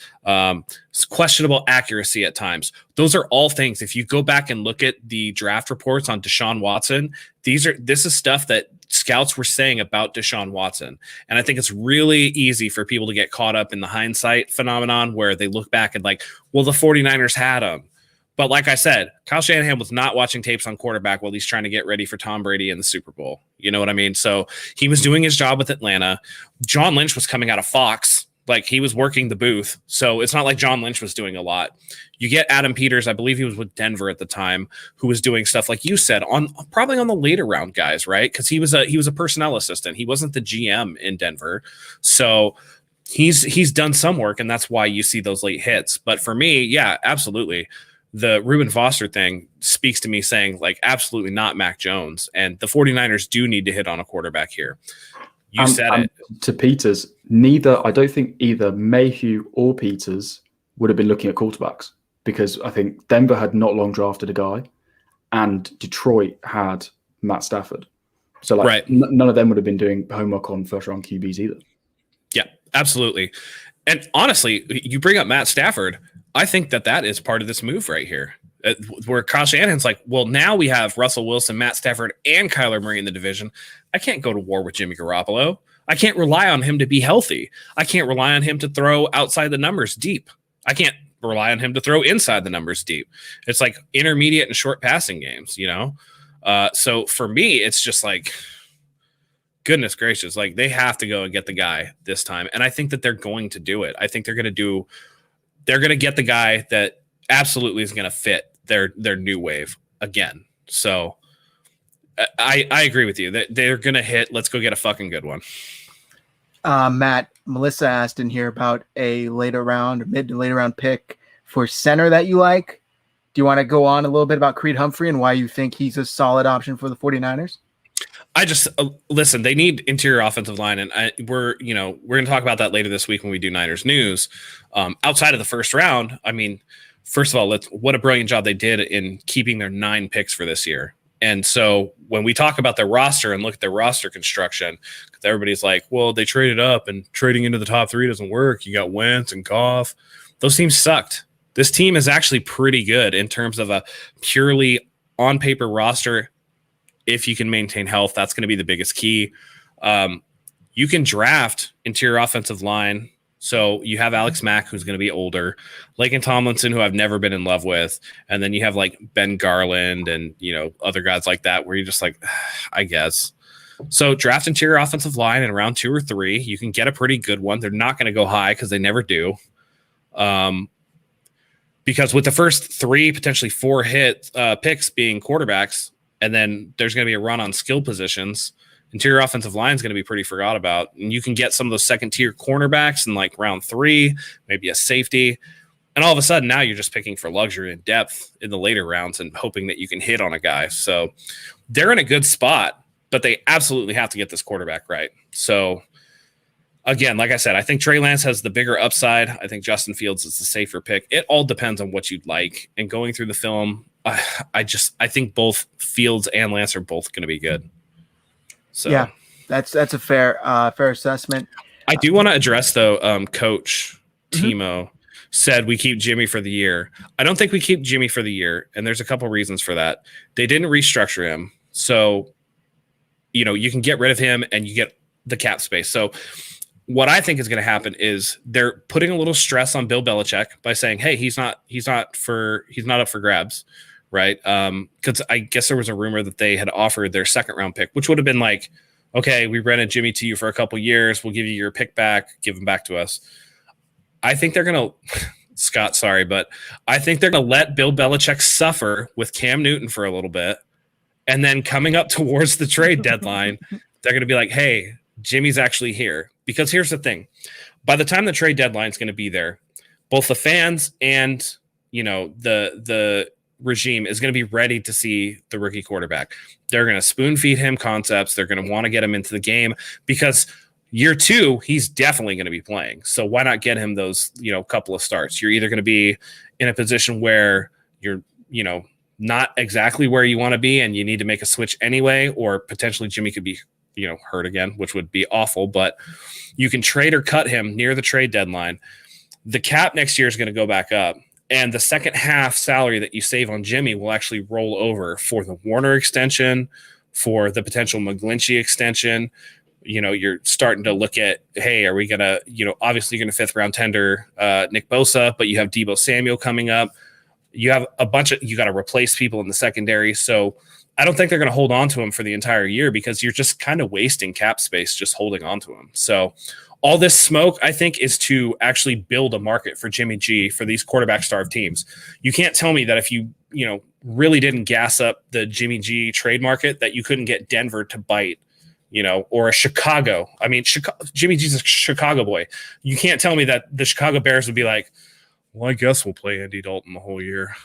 questionable accuracy at times. Those are all things. If you go back and look at the draft reports on Deshaun Watson, this is stuff that scouts were saying about Deshaun Watson. And I think it's really easy for people to get caught up in the hindsight phenomenon where they look back and like, well, the 49ers had him. But like I said, Kyle Shanahan was not watching tapes on quarterback while he's trying to get ready for Tom Brady in the Super Bowl. You know what I mean? So he was doing his job with Atlanta. John Lynch was coming out of Fox. Like he was working the booth. So it's not like John Lynch was doing a lot. You get Adam Peters, I believe he was with Denver at the time, who was doing stuff like you said probably on the later round guys, right? Because he was a personnel assistant. He wasn't the GM in Denver. So he's done some work, and that's why you see those late hits. But for me, yeah, absolutely. The Reuben Foster thing speaks to me saying, like, absolutely not Mac Jones. And the 49ers do need to hit on a quarterback here. You said it. To Peters, I don't think either Mayhew or Peters would have been looking at quarterbacks, because I think Denver had not long drafted a guy and Detroit had Matt Stafford. So, like, right. None of them would have been doing homework on first-round QBs either. Yeah, absolutely. And honestly, you bring up Matt Stafford, I think that is part of this move right here, where Kyle Shanahan's like, well, now we have Russell Wilson, Matt Stafford, and Kyler Murray in the division. I can't go to war with Jimmy Garoppolo. I can't rely on him to be healthy. I can't rely on him to throw outside the numbers deep. I can't rely on him to throw inside the numbers deep. It's like intermediate and short passing games, So for me, it's just like, goodness gracious, like they have to go and get the guy this time. And I think that they're going to do it. I think they're going to get the guy that absolutely is going to fit their new wave again. So I agree with you that they're going to hit. Let's go get a fucking good one. Matt, Melissa asked in here about a mid to later round pick for center that you like? Do you want to go on a little bit about Creed Humphrey and why you think he's a solid option for the 49ers? I just listen, they need interior offensive line, and we're going to talk about that later this week when we do Niners news. Outside of the first round, I mean, first of all, what a brilliant job they did in keeping their 9 picks for this year. And so when we talk about their roster and look at their roster construction, because everybody's like, well, they traded up and trading into the top 3 doesn't work. You got Wentz and Goff. Those teams sucked. This team is actually pretty good in terms of a purely on paper roster. If you can maintain health, that's going to be the biggest key. You can draft interior offensive line. So you have Alex Mack, who's going to be older, Laken Tomlinson, who I've never been in love with. And then you have like Ben Garland and, other guys like that where you're just like, I guess. So draft interior offensive line in round 2 or 3. You can get a pretty good one. They're not going to go high because they never do. Because with the first 3, potentially 4 picks being quarterbacks, and then there's going to be a run on skill positions, interior offensive line is going to be pretty forgot about. And you can get some of those second-tier cornerbacks in like round 3, maybe a safety. And all of a sudden, now you're just picking for luxury and depth in the later rounds and hoping that you can hit on a guy. So they're in a good spot, but they absolutely have to get this quarterback right. So again, like I said, I think Trey Lance has the bigger upside. I think Justin Fields is the safer pick. It all depends on what you'd like. And going through the film, I think both Fields and Lance are both going to be good. So yeah, that's a fair assessment. I do want to address though. Coach Timo said we keep Jimmy for the year. I don't think we keep Jimmy for the year, and there's a couple reasons for that. They didn't restructure him, so you can get rid of him and you get the cap space. So what I think is going to happen is they're putting a little stress on Bill Belichick by saying, "Hey, he's not up for grabs." Right. Because I guess there was a rumor that they had offered their 2nd round pick, which would have been like, okay, we rented Jimmy to you for a couple years. We'll give you your pick back. Give him back to us. I think they're going to, Scott, sorry, but I think they're going to let Bill Belichick suffer with Cam Newton for a little bit. And then coming up towards the trade deadline, they're going to be like, hey, Jimmy's actually here. Because here's the thing. By the time the trade deadline is going to be there, both the fans and, the regime is going to be ready to see the rookie quarterback. They're going to spoon feed him concepts. They're going to want to get him into the game because year 2, he's definitely going to be playing. So why not get him those, couple of starts? You're either going to be in a position where you're, not exactly where you want to be and you need to make a switch anyway, or potentially Jimmy could be, hurt again, which would be awful, but you can trade or cut him near the trade deadline. The cap next year is going to go back up. And the second half salary that you save on Jimmy will actually roll over for the Warner extension, for the potential McGlinchey extension. You're starting to look at, hey, are we going to, obviously you're going to 5th round tender Nick Bosa, but you have Deebo Samuel coming up. You have you got to replace people in the secondary. So I don't think they're going to hold on to him for the entire year because you're just kind of wasting cap space just holding on to him. So all this smoke, I think, is to actually build a market for Jimmy G for these quarterback-starved teams. You can't tell me that if you really didn't gas up the Jimmy G trade market that you couldn't get Denver to bite, or a Chicago. I mean, Jimmy G's a Chicago boy. You can't tell me that the Chicago Bears would be like, well, I guess we'll play Andy Dalton the whole year.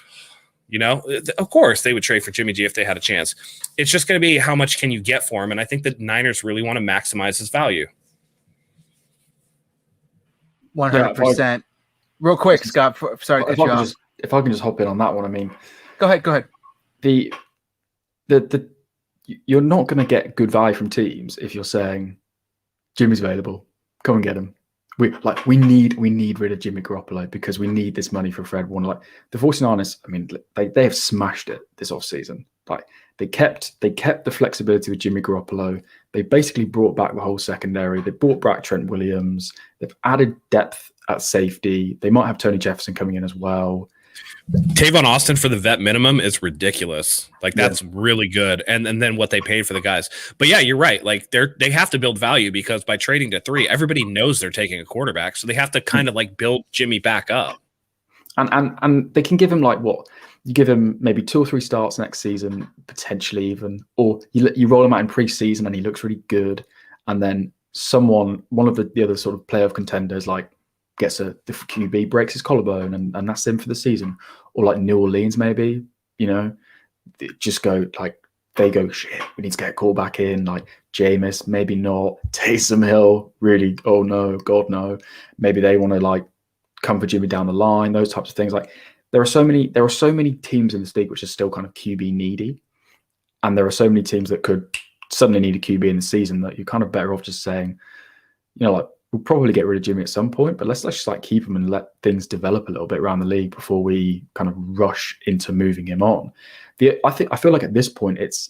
Of course they would trade for Jimmy G if they had a chance. It's just going to be how much can you get for him, and I think the Niners really want to maximize his value. 100%. Real quick, Scott. Sorry to cut you off. If I can just hop in on that one, I mean, go ahead. The you're not going to get good value from teams if you're saying Jimmy's available, come and get him. We need rid of Jimmy Garoppolo because we need this money for Fred Warner. Like the 49ers, I mean, they have smashed it this offseason. Like they kept the flexibility with Jimmy Garoppolo. They basically brought back the whole secondary. They brought back Trent Williams. They've added depth at safety. They might have Tony Jefferson coming in as well. Tavon Austin for the vet minimum is ridiculous. Like that's really good. And then what they paid for the guys. But yeah, you're right. Like they have to build value because by trading to 3, everybody knows they're taking a quarterback. So they have to kind of like build Jimmy back up. And they can give him like what? You give him maybe 2 or 3 starts next season, potentially even, or you roll him out in preseason and he looks really good. And then one of the other sort of playoff contenders like the QB breaks his collarbone and that's him for the season. Or like New Orleans, maybe, just go like, they go, shit, we need to get a quarterback in, like Jameis, maybe not. Taysom Hill, really, oh no, God no. Maybe they want to like come for Jimmy down the line, those types of things. Like there are so many teams in this league which are still kind of QB needy. And there are so many teams that could suddenly need a QB in the season that you're kind of better off just saying, like, we'll probably get rid of Jimmy at some point, but let's just like keep him and let things develop a little bit around the league before we kind of rush into moving him on. I feel like at this point it's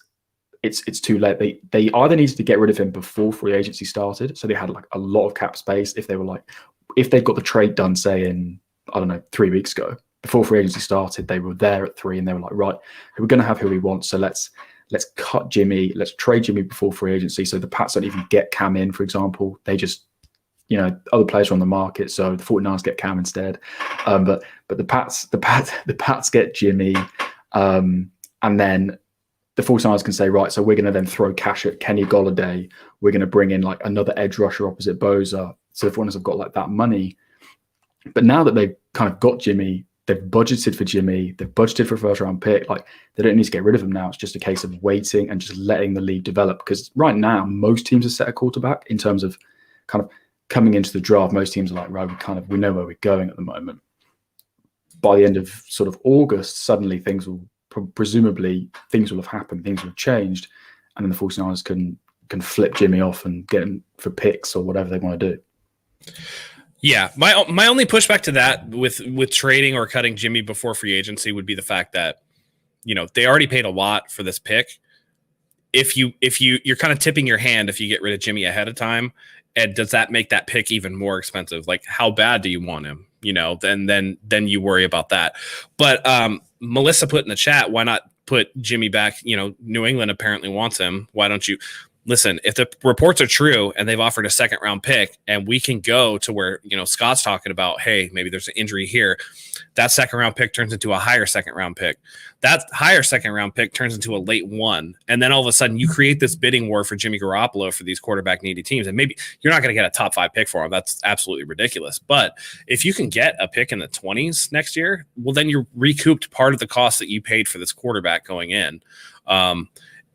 too late. They either needed to get rid of him before free agency started, so they had like a lot of cap space. If they'd got the trade done, say in, I don't know, 3 weeks ago, before free agency started, they were there at 3 and they were like, right, we're going to have who we want, so let's cut Jimmy, let's trade Jimmy before free agency, so the Pats don't even get Cam in, for example. They just, other players are on the market, so the 49ers get Cam instead. But the Pats get Jimmy, and then the 49ers can say, right, so we're going to then throw cash at Kenny Golladay. We're going to bring in like another edge rusher opposite Bosa. So the 49ers have got like that money. But now that they've kind of got Jimmy, they've budgeted for Jimmy, they've budgeted for a first round pick. Like they don't need to get rid of him now. It's just a case of waiting and just letting the league develop. Because right now, most teams are set a quarterback in terms of kind of coming into the draft. Most teams are like, right, we know where we're going at the moment. By the end of sort of August, suddenly presumably things will have happened, things will have changed, and then the 49ers can flip Jimmy off and get him for picks or whatever they want to do. Yeah, my only pushback to that with trading or cutting Jimmy before free agency would be the fact that, they already paid a lot for this pick. If you're kind of tipping your hand if you get rid of Jimmy ahead of time, and does that make that pick even more expensive? Like, how bad do you want him? Then you worry about that. But Melissa put in the chat, why not put Jimmy back? New England apparently wants him. Why don't you listen? If the reports are true and they've offered a second round pick and we can go to where, Scott's talking about, hey, maybe there's an injury here. That second round pick turns into a higher second round pick. That higher second round pick turns into a late one. And then all of a sudden you create this bidding war for Jimmy Garoppolo for these quarterback needy teams. And maybe you're not going to get a top 5 pick for him. That's absolutely ridiculous. But if you can get a pick in the 20s next year, well, then you're recouped part of the cost that you paid for this quarterback going in.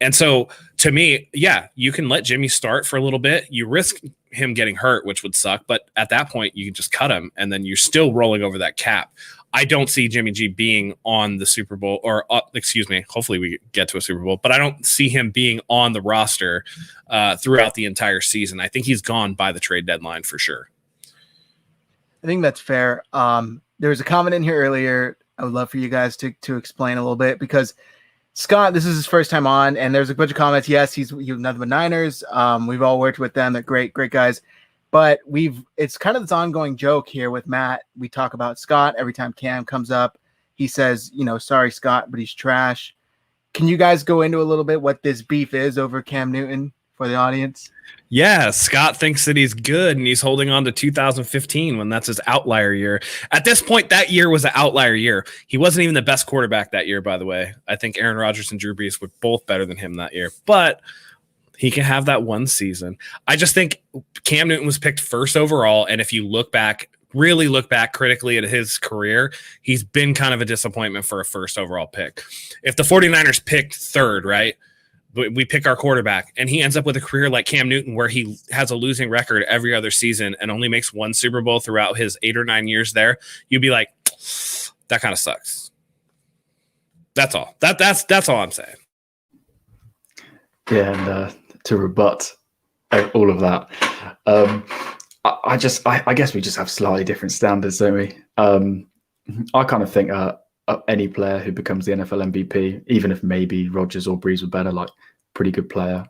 And so to me, yeah, you can let Jimmy start for a little bit. You risk him getting hurt, which would suck. But at that point, you can just cut him, and then you're still rolling over that cap. I don't see Jimmy G being on the Super Bowl hopefully we get to a Super Bowl, but I don't see him being on the roster throughout the entire season. I think he's gone by the trade deadline for sure. I think that's fair. There was a comment in here earlier. I would love for you guys to explain a little bit, because Scott, this is his first time on, and there's a bunch of comments. Yes, he's nothing but Niners. We've all worked with them. They're great guys. But it's kind of this ongoing joke here with Matt. We talk about Scott every time Cam comes up. He says, sorry, Scott, but he's trash. Can you guys go into a little bit what this beef is over Cam Newton for the audience? Yeah, Scott thinks that he's good and he's holding on to 2015 when that's his outlier year. At this point, that year was an outlier year. He wasn't even the best quarterback that year, by the way. I think Aaron Rodgers and Drew Brees were both better than him that year, but he can have that one season. I just think Cam Newton was picked first overall, and if you really look back critically at his career, he's been kind of a disappointment for a first overall pick. If the 49ers picked third, right? We pick our quarterback and he ends up with a career like Cam Newton where he has a losing record every other season and only makes one Super Bowl throughout his 8 or 9 years there, you'd be like, that kind of sucks. That's all. That's all I'm saying. Yeah, and to rebut all of that, I guess we just have slightly different standards, don't we? I kind of think any player who becomes the NFL MVP, even if maybe Rodgers or Brees were better, like pretty good player,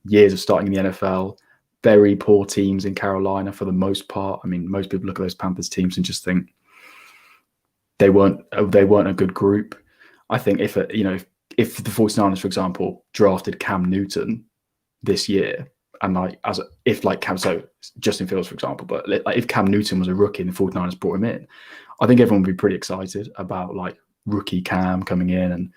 years of starting in the NFL, very poor teams in Carolina for the most part. I mean, most people look at those Panthers teams and just think they weren't a good group. I think if the 49ers, for example, drafted Cam Newton this year, and so Justin Fields, for example, but like if Cam Newton was a rookie and the 49ers brought him in, I think everyone would be pretty excited about like rookie Cam coming in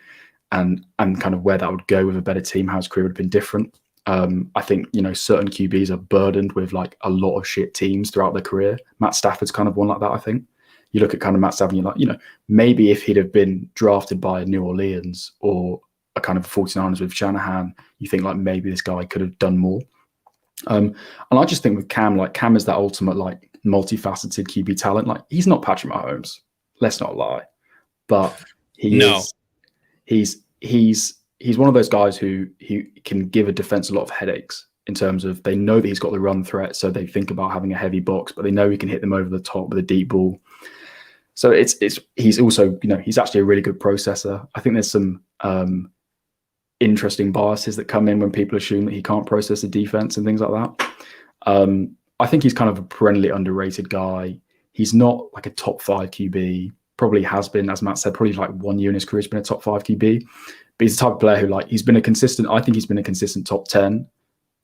and kind of where that would go with a better team, how his career would have been different. I think, certain QBs are burdened with like a lot of shit teams throughout their career. Matt Stafford's kind of one like that, I think. You look at kind of Matt Stafford, and you're like, maybe if he'd have been drafted by New Orleans or a kind of 49ers with Shanahan, you think like maybe this guy could have done more. And I just think with Cam, like Cam is that ultimate like multifaceted QB talent. Like he's not Patrick Mahomes, let's not lie, but he's one of those guys who can give a defense a lot of headaches in terms of they know that he's got the run threat, so they think about having a heavy box, but they know he can hit them over the top with a deep ball. So he's also, he's actually a really good processor. I think there's some interesting biases that come in when people assume that he can't process the defense and things like that. I think he's kind of a perennially underrated guy. He's not like a top 5 QB, probably has been, as Matt said, probably like 1 year in his career he's been a top 5 QB. But he's the type of player who he's been a consistent top 10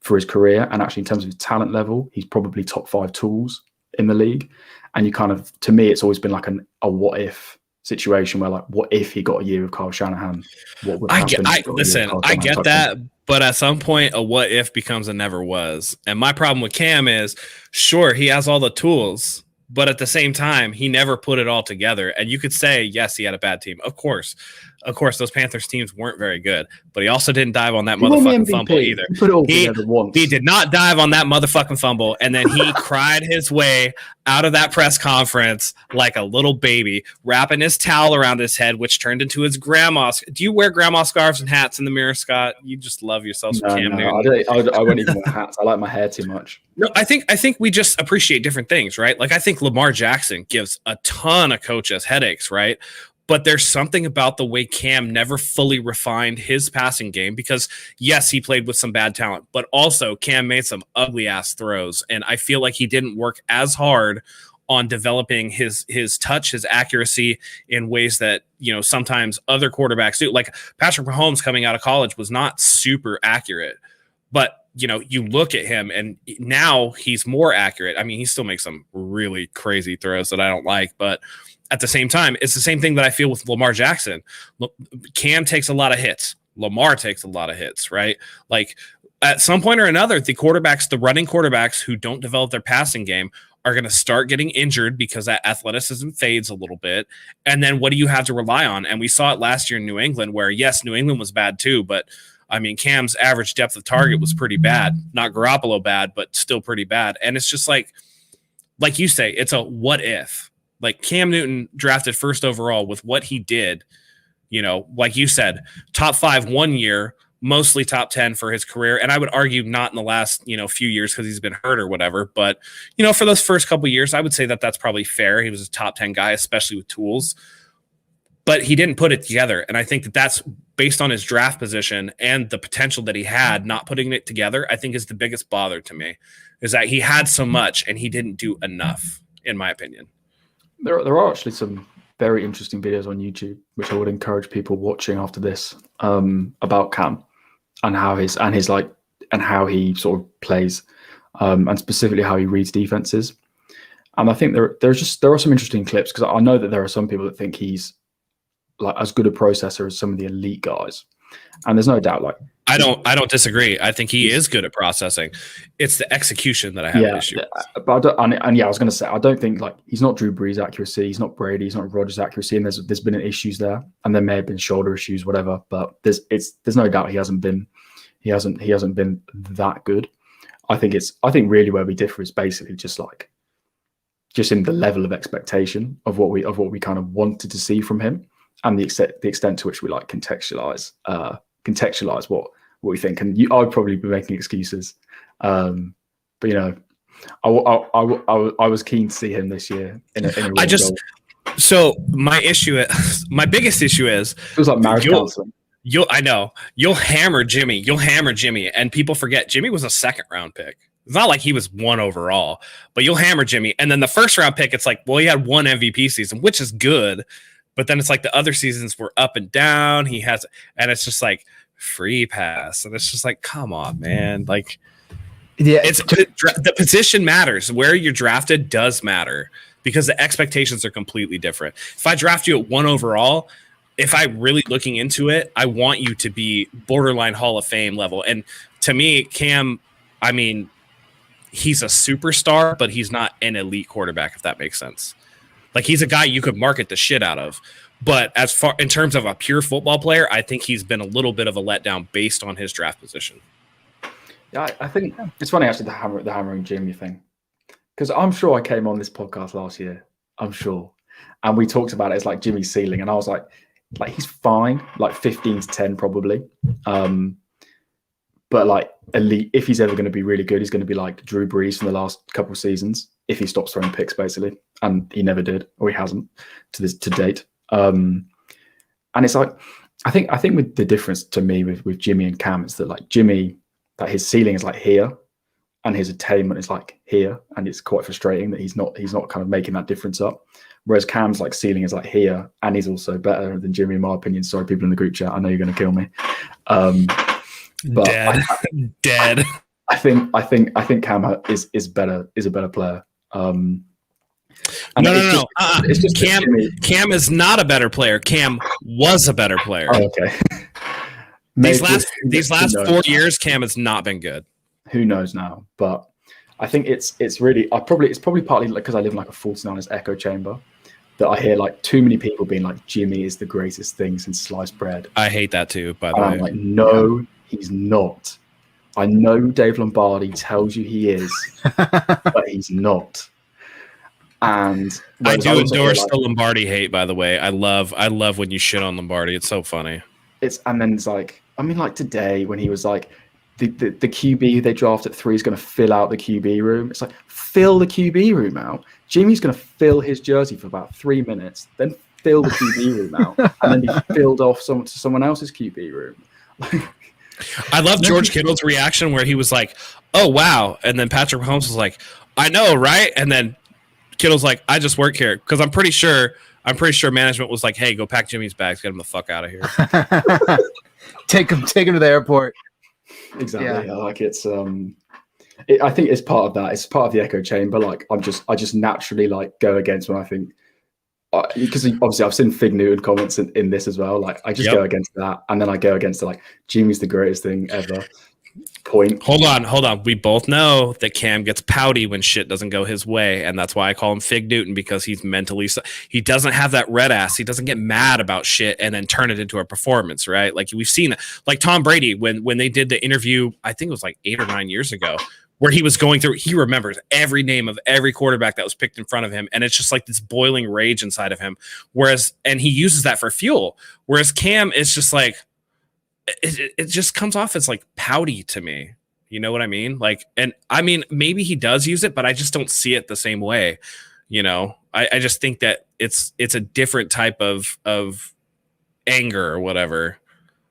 for his career. And actually in terms of his talent level, he's probably top 5 tools in the league. And you kind of, to me, it's always been like a what if situation where like, what if he got a year with Kyle Shanahan? What would happen? I get that. But at some point, a what if becomes a never was. And my problem with Cam is, sure, he has all the tools, but at the same time, he never put it all together. And you could say, yes, he had a bad team. Of course, those Panthers teams weren't very good, but he also didn't dive on that motherfucking fumble either. He did not dive on that motherfucking fumble. And then he cried his way out of that press conference like a little baby, wrapping his towel around his head, which turned into his grandma's. Do you wear grandma scarves and hats in the mirror, Scott? You just love yourself. No, I wouldn't even wear hats. I like my hair too much. No, I think we just appreciate different things, right? Like I think Lamar Jackson gives a ton of coaches headaches, right? But there's something about the way Cam never fully refined his passing game because, yes, he played with some bad talent, but also Cam made some ugly-ass throws, and I feel like he didn't work as hard on developing his touch, his accuracy in ways that, sometimes other quarterbacks do. Like Patrick Mahomes coming out of college was not super accurate, but you look at him and now he's more accurate. I mean, he still makes some really crazy throws that I don't like, but at the same time, it's the same thing that I feel with Lamar Jackson. Cam takes a lot of hits. Lamar takes a lot of hits, right? Like at some point or another, the running quarterbacks who don't develop their passing game are going to start getting injured because that athleticism fades a little bit. And then what do you have to rely on? And we saw it last year in New England where, yes, New England was bad too, but I mean, Cam's average depth of target was pretty bad. Not Garoppolo bad, but still pretty bad. And it's just like you say, it's a what if. Like Cam Newton drafted first overall with what he did, like you said, top 5 1 year, mostly top 10 for his career. And I would argue not in the last, few years because he's been hurt or whatever. But, for those first couple of years, I would say that that's probably fair. He was a top 10 guy, especially with tools. But he didn't put it together. And I think that that's based on his draft position and the potential that he had, not putting it together, I think is the biggest bother to me, is that he had so much and he didn't do enough, in my opinion. There are actually some very interesting videos on YouTube, which I would encourage people watching after this, about Cam and how how he sort of plays, and specifically how he reads defenses. And I think there are some interesting clips because I know that there are some people that think he's like as good a processor as some of the elite guys, and there's no doubt. Like I don't disagree. I think he is good at processing. It's the execution that I have an issue with. But I was going to say I don't think like he's not Drew Brees accuracy, he's not Brady, he's not Rodgers accuracy, and there's been issues there, and there may have been shoulder issues, whatever. But there's no doubt he hasn't been that good. I think really where we differ is basically just in the level of expectation of what we kind of wanted to see from him, and the extent to which we like contextualize what we think. And I would probably be making excuses, but I was keen to see him this year in a So my biggest issue is it was like marriage counseling. You'll hammer Jimmy, and people forget Jimmy was a 2nd round pick. It's not like he was 1 overall, but you'll hammer Jimmy. And then the 1st round pick, it's like, well, he had 1 MVP season, which is good. But then it's like the other seasons were up and down. And it's just like free pass. And it's just like, come on, man. Like, yeah, the position matters. Where you're drafted does matter because the expectations are completely different. If I draft you at 1 overall, if I really looking into it, I want you to be borderline Hall of Fame level. And to me, Cam, I mean, he's a superstar, but he's not an elite quarterback, if that makes sense. Like, he's a guy you could market the shit out of. But as far in terms of a pure football player, I think he's been a little bit of a letdown based on his draft position. Yeah, I think it's funny actually, the hammering Jimmy thing, because I'm sure I came on this podcast last year. I'm sure, and we talked about it as like Jimmy's ceiling, and I was like he's fine, like 15 to 10 probably, but like elite. If he's ever going to be really good, he's going to be like Drew Brees from the last couple of seasons. If he stops throwing picks, basically, and he never did, or he hasn't to date. And it's like I think with the difference to me with Jimmy and Cam is that like Jimmy, that his ceiling is like here, and his attainment is like here, and it's quite frustrating that he's not kind of making that difference up. Whereas Cam's like ceiling is like here, and he's also better than Jimmy in my opinion. Sorry, people in the group chat, I know you're going to kill me. But Dead. I think Cam is a better player. No. It's just Cam is not a better player. Cam was a better player. Oh, okay. These last 4 years, Cam has not been good. Who knows now? But I think it's probably partly because I live in like a 49ers echo chamber that I hear like too many people being like Jimmy is the greatest thing since sliced bread. I hate that too. By the way, I'm like, no, he's not. I know Dave Lombardi tells you he is, but he's not. And I do endorse the Lombardi hate, by the way. I love when you shit on Lombardi. It's so funny. And then it's like, I mean, like today when he was like, the QB they draft at 3 is going to fill out the QB room. It's like, fill the QB room out. Jimmy's going to fill his jersey for about 3 minutes, then fill the QB room out, and then be filled off to someone else's QB room. I love George Kittle's reaction where he was like, "Oh wow," and then Patrick Mahomes was like, "I know, right?" And then Kittle's like, "I just work here," because I'm pretty sure management was like, "Hey, go pack Jimmy's bags, get him the fuck out of here." Take him to the airport. Exactly. Yeah. Like it's I think it's part of that. It's part of the echo chamber. Like I just naturally like go against when I think, because obviously I've seen Fig Newton comments in this as well. Like I just go against that, and then I go against the, like, Jimmy's the greatest thing ever point. Hold on. We both know that Cam gets pouty when shit doesn't go his way, and that's why I call him Fig Newton, because he's mentally, he doesn't have that red ass. He doesn't get mad about shit and then turn it into a performance, right? Like we've seen, like Tom Brady when they did the interview, I think it was like 8 or 9 years ago, where he was going through, he remembers every name of every quarterback that was picked in front of him. And it's just like this boiling rage inside of him. And he uses that for fuel. Whereas Cam is just like, it just comes off as like pouty to me. You know what I mean? Like, and I mean, maybe he does use it, but I just don't see it the same way. You know, I just think that it's a different type of anger or whatever.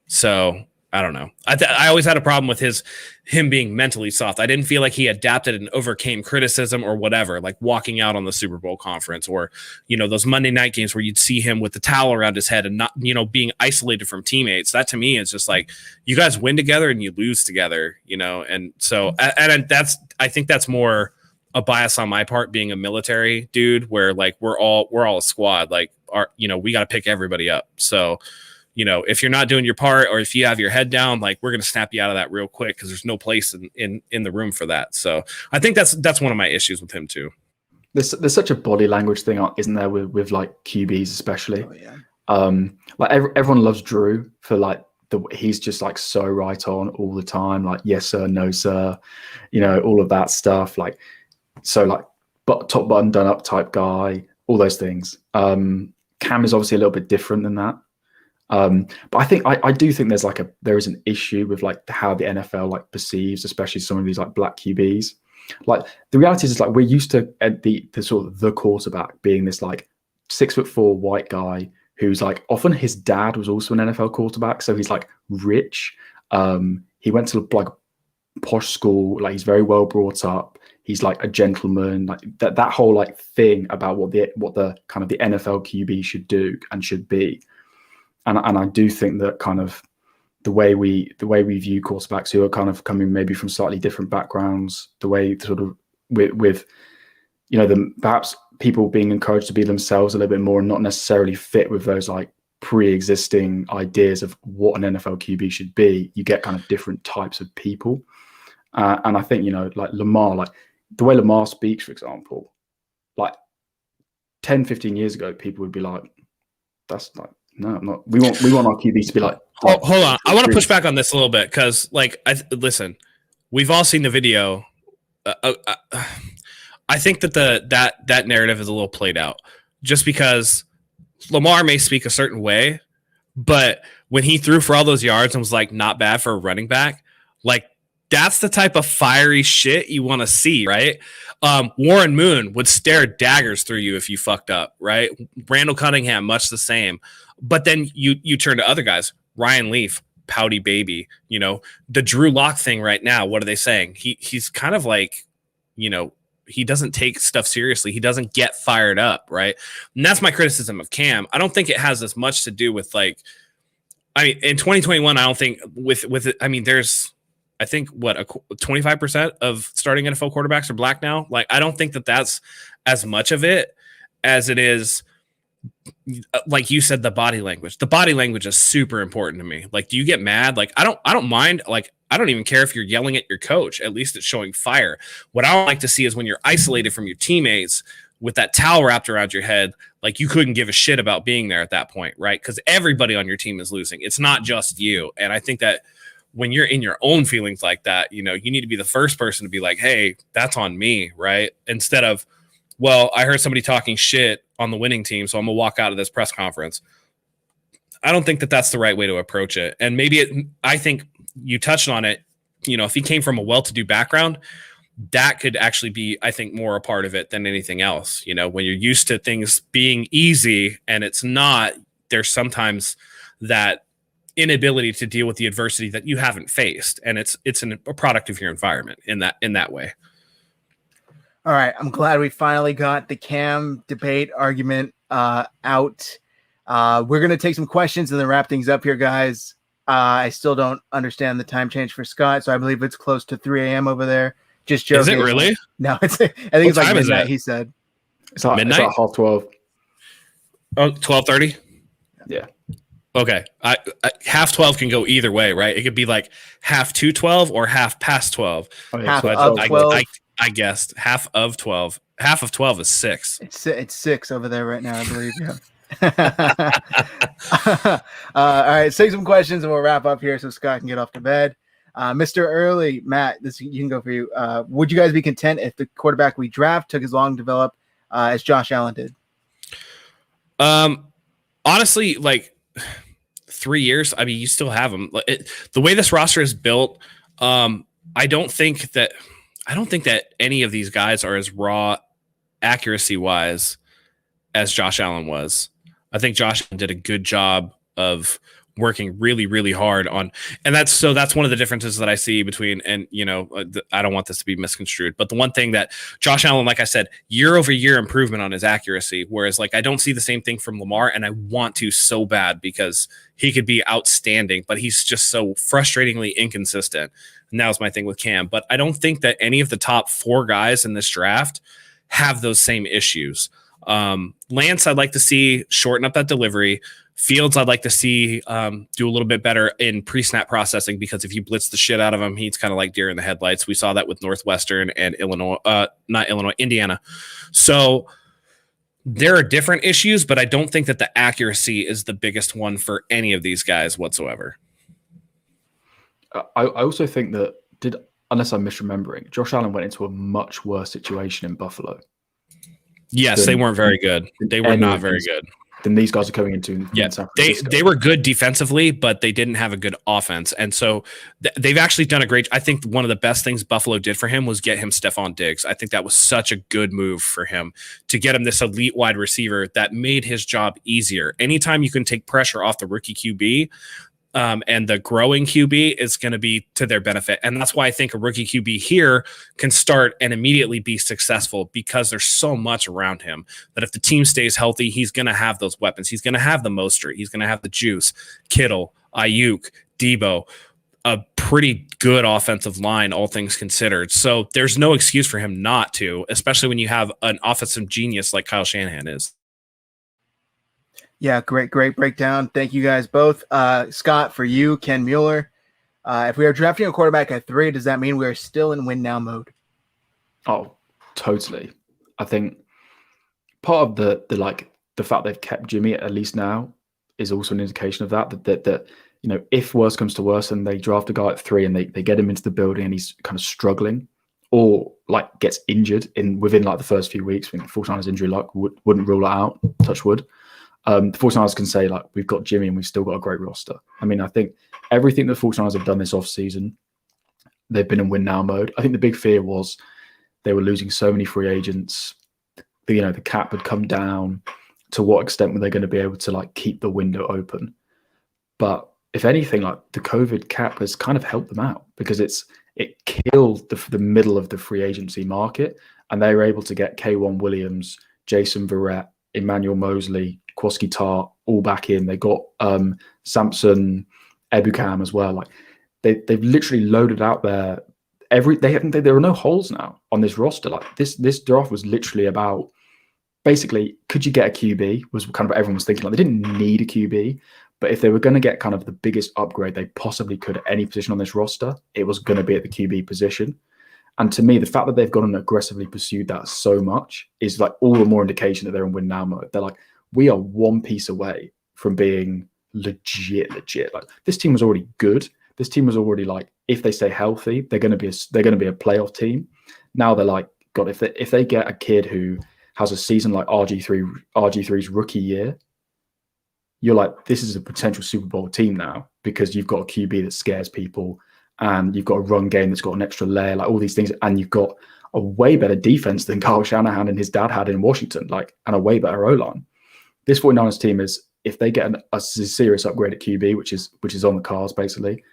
So I don't know. I always had a problem with him being mentally soft. I didn't feel like he adapted and overcame criticism or whatever, like walking out on the Super Bowl conference, or, you know, those Monday night games where you'd see him with the towel around his head and not, you know, being isolated from teammates. That to me is just like, you guys win together and you lose together, you know? And so, and I think that's more a bias on my part, being a military dude, where like, we're all a squad. Like, you know, we got to pick everybody up. So, you know, if you're not doing your part, or if you have your head down, like, we're going to snap you out of that real quick, because there's no place in the room for that. So I think that's one of my issues with him too. There's such a body language thing, isn't there, with like QBs especially? Oh, yeah. Like everyone loves Drew for like he's just like so right on all the time, like yes sir, no sir, you know, all of that stuff. Like, so like, but top button done up type guy, all those things. Cam is obviously a little bit different than that. But I think I do think there is an issue with like how the NFL like perceives, especially some of these like black QBs. Like the reality is like we're used to the sort of the quarterback being this like 6'4" white guy who's like, often his dad was also an NFL quarterback, so he's like rich. He went to like posh school, like he's very well brought up. He's like a gentleman, like that whole like thing about what the kind of the NFL QB should do and should be. And I do think that kind of the way we view quarterbacks who are kind of coming maybe from slightly different backgrounds, the way sort of with you know, perhaps people being encouraged to be themselves a little bit more and not necessarily fit with those like pre-existing ideas of what an NFL QB should be, you get kind of different types of people. And I think, like Lamar, like the way Lamar speaks, for example, like 10, 15 years ago, people would be like, that's like, no, I'm not. We want our QB to be like. Hold on. I want to push back on this a little bit because, like, listen, we've all seen the video. I think that that narrative is a little played out, just because Lamar may speak a certain way, but when he threw for all those yards and was like not bad for a running back, like that's the type of fiery shit you want to see, right? Warren Moon would stare daggers through you if you fucked up, right? Randall Cunningham, much the same. But then you turn to other guys. Ryan Leaf, pouty baby. The Drew Lock thing right now. What are they saying? He's kind of like, he doesn't take stuff seriously. He doesn't get fired up, right? And that's my criticism of Cam. I don't think it has as much to do with in 2021, I don't think with it. I mean, there's, I think 25% of starting NFL quarterbacks are black now. Like, I don't think that that's as much of it as it is. Like you said, the body language is super important to me. Like, do you get mad? Like, I don't mind. Like, I don't even care if you're yelling at your coach. At least it's showing fire. What I don't like to see is when you're isolated from your teammates with that towel wrapped around your head, like you couldn't give a shit about being there at that point, right? Because everybody on your team is losing. It's not just you. And I think that when you're in your own feelings like that, you need to be the first person to be like, hey, that's on me, right? Instead of, well, I heard somebody talking shit on the winning team, so I'm going to walk out of this press conference. I don't think that that's the right way to approach it. And I think you touched on it, if he came from a well-to-do background, that could actually be, I think, more a part of it than anything else. When you're used to things being easy and it's not, there's sometimes that inability to deal with the adversity that you haven't faced. And it's a product of your environment in that way. All right, I'm glad we finally got the Cam debate argument out. We're going to take some questions and then wrap things up here, guys. I still don't understand the time change for Scott, so I believe it's close to 3 a.m. over there. Just joking. Is it really? No, I think it's like midnight, he said. It's like midnight? It's like 12:30. Oh, 12:30? Yeah. Okay. I half 12 can go either way, right? It could be like half to 12 or half past 12. Oh, yeah, half of 12. I guessed half of 12. Half of 12 is 6. It's 6 over there right now, I believe. Yeah. All right, take some questions and we'll wrap up here so Scott can get off to bed. Mr. Early, Matt, you can go for you. Would you guys be content if the quarterback we draft took as long to develop as Josh Allen did? Honestly, like 3 years. I mean, you still have him. The way this roster is built, I don't think that any of these guys are as raw accuracy wise as Josh Allen was. I think Josh Allen did a good job of working really, really hard on, and that's one of the differences that I see between, and I don't want this to be misconstrued, but the one thing that Josh Allen, like I said, year over year improvement on his accuracy, whereas like I don't see the same thing from Lamar, and I want to so bad because he could be outstanding, but he's just so frustratingly inconsistent. And that was my thing with Cam, but I don't think that any of the top 4 guys in this draft have those same issues. Lance, I'd like to see shorten up that delivery. Fields, I'd like to see do a little bit better in pre-snap processing, because if you blitz the shit out of him, he's kind of like deer in the headlights. We saw that with Northwestern and Indiana. So there are different issues, but I don't think that the accuracy is the biggest one for any of these guys whatsoever. I also think that unless I'm misremembering, Josh Allen went into a much worse situation in Buffalo. Yes, they weren't very good. They were not very good. Than these guys are coming into. Yeah, they were good defensively, but they didn't have a good offense. And so they've actually done a great. I think one of the best things Buffalo did for him was get him Stephon Diggs. I think that was such a good move for him to get him this elite wide receiver that made his job easier. Anytime you can take pressure off the rookie QB, and the growing QB is going to be to their benefit. And that's why I think a rookie QB here can start and immediately be successful, because there's so much around him that if the team stays healthy, he's going to have those weapons. He's going to have the Mostert. He's going to have the Juice, Kittle, Ayuk, Debo, a pretty good offensive line, all things considered. So there's no excuse for him not to, especially when you have an offensive genius like Kyle Shanahan is. Yeah, great breakdown. Thank you guys both. Scott, for you, Ken Mueller. If we are drafting a quarterback at 3, does that mean we are still in win now mode? Oh, totally. I think part of the fact they've kept Jimmy at least now is also an indication of that if worse comes to worse and they draft a guy at 3 and they get him into the building and he's kind of struggling or like gets injured within like the first few weeks, I think 49ers injury luck wouldn't rule it out, touch wood. The 49ers can say like, we've got Jimmy and we've still got a great roster. I mean, I think everything the 49ers have done this offseason, they've been in win now mode. I think the big fear was they were losing so many free agents. The cap had come down. To what extent were they going to be able to like keep the window open? But if anything, like the COVID cap has kind of helped them out because it killed the middle of the free agency market, and they were able to get K1 Williams, Jason Verrett, Emmanuel Mosley, Kwaski Tart all back in. They got Samson Ebukam as well. Like they've literally loaded out there. There are no holes now on this roster. Like this draft was literally about basically, could you get a QB? Was kind of what everyone was thinking. Like they didn't need a QB, but if they were going to get kind of the biggest upgrade they possibly could at any position on this roster, it was going to be at the QB position. And to me, the fact that they've gone and aggressively pursued that so much is like all the more indication that they're in win now mode. They're like, we are one piece away from being legit. Like this team was already good. This team was already like, if they stay healthy, they're going to be a playoff team. Now they're like, God, if they get a kid who has a season like RG3's rookie year, you're like, this is a potential Super Bowl team now because you've got a QB that scares people and you've got a run game that's got an extra layer, like all these things, and you've got a way better defense than Kyle Shanahan and his dad had in Washington, like, and a way better O-line. This 49ers team is, if they get a serious upgrade at QB, which is on the cards basically,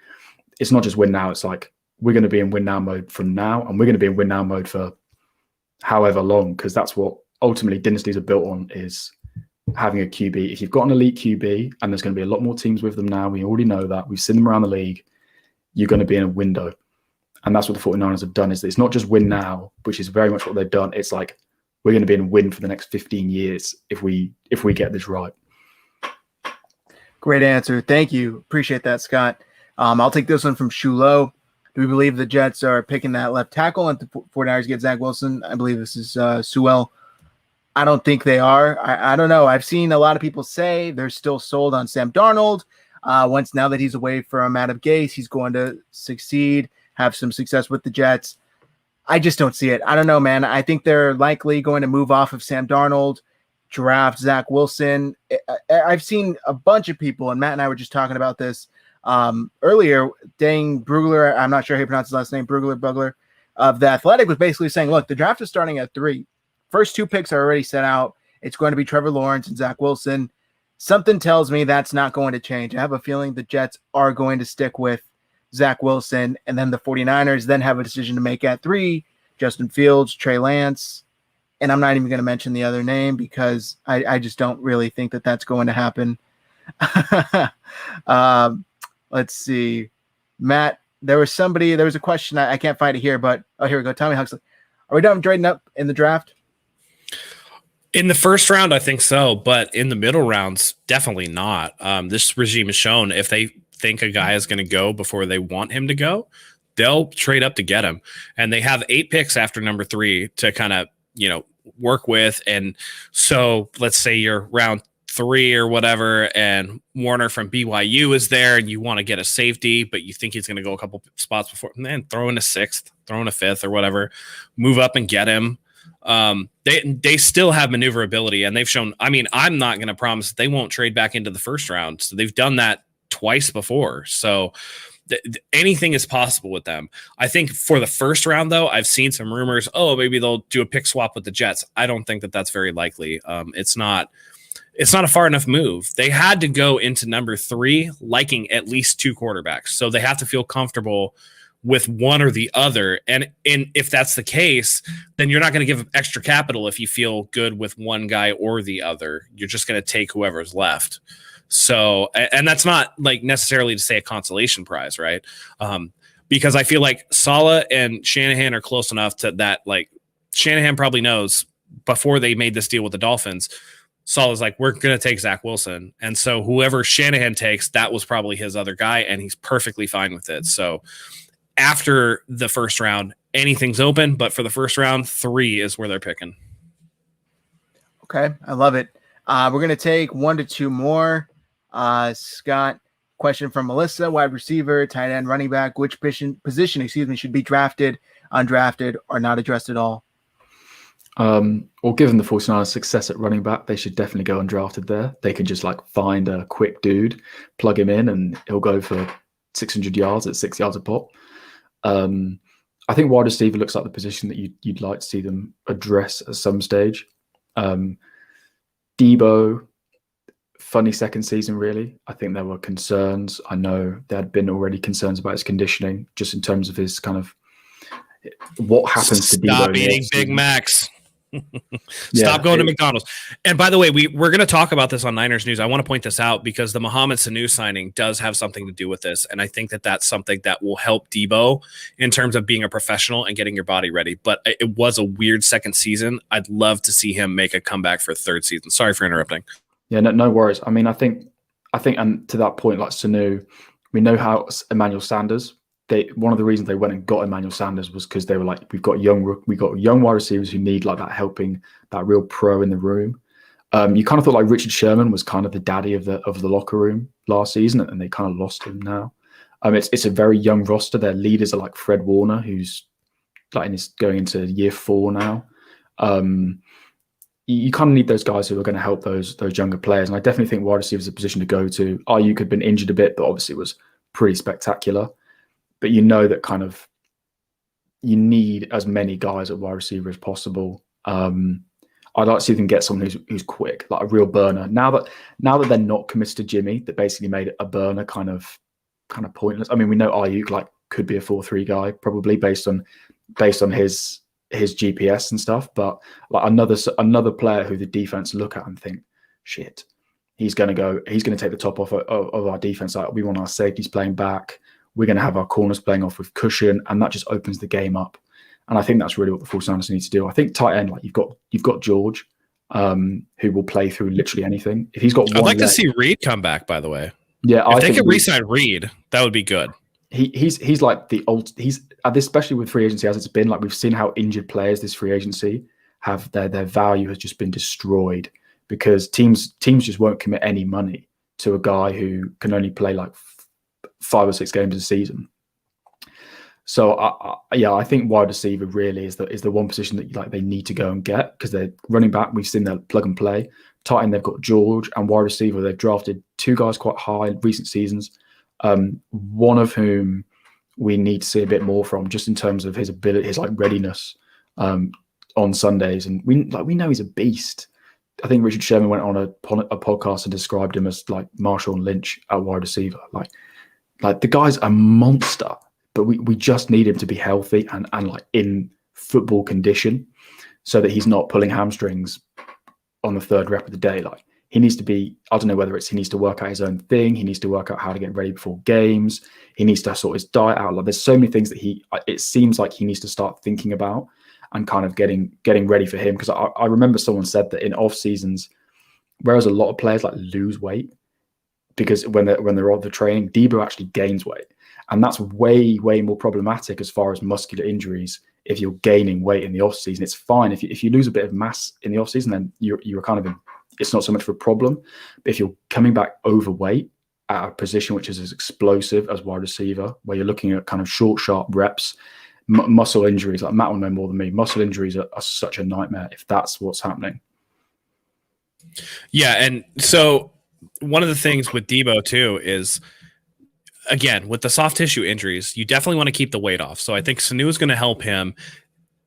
it's not just win now. It's like we're going to be in win now mode from now, and we're going to be in win now mode for however long, because that's what ultimately dynasties are built on, is having a QB. If you've got an elite QB, and there's going to be a lot more teams with them now, we already know that. We've seen them around the league. You're going to be in a window. And that's what the 49ers have done, is it's not just win now, which is very much what they've done. It's like we're going to be in a win for the next 15 years if we get this right. Great answer. Thank you. Appreciate that, Scott. I'll take this one from Shulo. Do we believe the Jets are picking that left tackle and the 49ers get Zach Wilson? I believe this is Sewell. I don't think they are. I don't know. I've seen a lot of people say they're still sold on Sam Darnold. Now that he's away from Adam Gase, he's going to succeed, have some success with the Jets. I just don't see it. I don't know, man. I think they're likely going to move off of Sam Darnold, draft Zach Wilson. I've seen a bunch of people, and Matt and I were just talking about this earlier. Dane Brugler, I'm not sure how you pronounce his last name, Bugler, of The Athletic, was basically saying, look, the draft is starting at 3. First 2 picks are already set out. It's going to be Trevor Lawrence and Zach Wilson. Something tells me that's not going to change. I have a feeling the Jets are going to stick with Zach Wilson, and then the 49ers then have a decision to make at 3, Justin Fields, Trey Lance, and I'm not even going to mention the other name because I just don't really think that that's going to happen. Let's see. Matt, there was a question. I can't find it here, but here we go. Tommy Huxley. Are we done trading up in the draft? In the first round, I think so, but in the middle rounds, definitely not. This regime has shown if they think a guy is going to go before they want him to go, they'll trade up to get him. And they have 8 picks after number 3 to kind of, work with. And so let's say you're round 3 or whatever, and Warner from BYU is there, and you want to get a safety, but you think he's going to go a couple spots before, and then throw in a 6th, throw in a 5th or whatever, move up and get him. They still have maneuverability, and they've shown, I'm not going to promise that they won't trade back into the first round. So they've done that twice before. So anything is possible with them. I think for the first round, though, I've seen some rumors, maybe they'll do a pick swap with the Jets. I don't think that that's very likely. It's not a far enough move. They had to go into number 3 liking at least 2 quarterbacks. So they have to feel comfortable with one or the other. And if that's the case, then you're not going to give extra capital if you feel good with one guy or the other. You're just going to take whoever's left. So, and that's not like necessarily to say a consolation prize, right? Because I feel like Saleh and Shanahan are close enough to that. Like Shanahan probably knows before they made this deal with the Dolphins, Saleh's like, we're going to take Zach Wilson. And so whoever Shanahan takes, that was probably his other guy, and he's perfectly fine with it. So after the first round, anything's open, but for the first round, 3 is where they're picking. Okay, I love it. We're going to take 1 to 2 more. Scott, question from Melissa, wide receiver, tight end, running back, which position, should be drafted, undrafted, or not addressed at all? Or given the 49ers success at running back, they should definitely go undrafted there. They can just like find a quick dude, plug him in, and he'll go for 600 yards at 6 yards a pop. I think wide receiver looks like the position that you'd like to see them address at some stage. Debo, funny second season, really. I think there were concerns. I know there had been already concerns about his conditioning, just in terms of his kind of what happens to Debo. Stop eating Big Macs. Stop going to McDonald's. And by the way, we're going to talk about this on Niners News. I want to point this out because the Mohamed Sanu signing does have something to do with this. And I think that that's something that will help Debo in terms of being a professional and getting your body ready. But it was a weird second season. I'd love to see him make a comeback for a third season. Sorry for interrupting. Yeah, no worries. I mean, I think, and to that point, like Sanu, we know how Emmanuel Sanders, one of the reasons they went and got Emmanuel Sanders was because they were like, we've got young wide receivers who need like that helping, that real pro in the room. You kind of thought like Richard Sherman was kind of the daddy of the locker room last season, and they kind of lost him now. It's a very young roster. Their leaders are like Fred Warner, who's like going into year 4 now. You kind of need those guys who are going to help those younger players, and I definitely think wide receiver is a position to go to. Ayuk had been injured a bit, but obviously was pretty spectacular. But you know that kind of you need as many guys at wide receiver as possible. I'd like to see them get someone who's quick, like a real burner. Now that they're not committed to Jimmy, that basically made a burner kind of pointless. I mean, we know Ayuk like could be a 4-3 guy probably based on his GPS and stuff, but like another player who the defense look at and think, shit, he's going to take the top off of our defense. Like, we want our safeties playing back. We're going to have our corners playing off with cushion, and that just opens the game up. And I think that's really what the 49ers need to do. I think tight end, like you've got George, who will play through literally anything. If he's got, I'd like to see Reed come back. By the way, yeah, if they could re-sign Reed, that would be good. He's like the old. He's especially with free agency as it's been. Like we've seen how injured players this free agency have their value has just been destroyed because teams just won't commit any money to a guy who can only play like 5 or 6 games a season. So I think wide receiver really is the one position that like they need to go and get, because they're running back. We've seen their plug and play. Tight end, they've got George, and wide receiver they've drafted 2 guys quite high in recent seasons. One of whom we need to see a bit more from, just in terms of his ability, his like readiness on Sundays, and we know he's a beast. I think Richard Sherman went on a podcast and described him as like Marshawn Lynch at wide receiver. Like the guy's a monster, but we just need him to be healthy and like in football condition, so that he's not pulling hamstrings on the 3rd rep of the day. Like he needs to be, I don't know whether it's he needs to work out his own thing. He needs to work out how to get ready before games. He needs to sort his diet out. Like there's so many things that it seems like he needs to start thinking about and kind of getting ready for him. Because I remember someone said that in off seasons, whereas a lot of players like lose weight, because when they're on the training, Debo actually gains weight. And that's way, way more problematic as far as muscular injuries. If you're gaining weight in the off season, it's fine. If you lose a bit of mass in the off season, then you're kind of in, it's not so much of a problem. But if you're coming back overweight at a position which is as explosive as wide receiver, where you're looking at kind of short, sharp reps, muscle injuries, like Matt will know more than me, muscle injuries are such a nightmare if that's what's happening. Yeah, and so one of the things with Debo too is, again, with the soft tissue injuries, you definitely want to keep the weight off. So I think Sanu is going to help him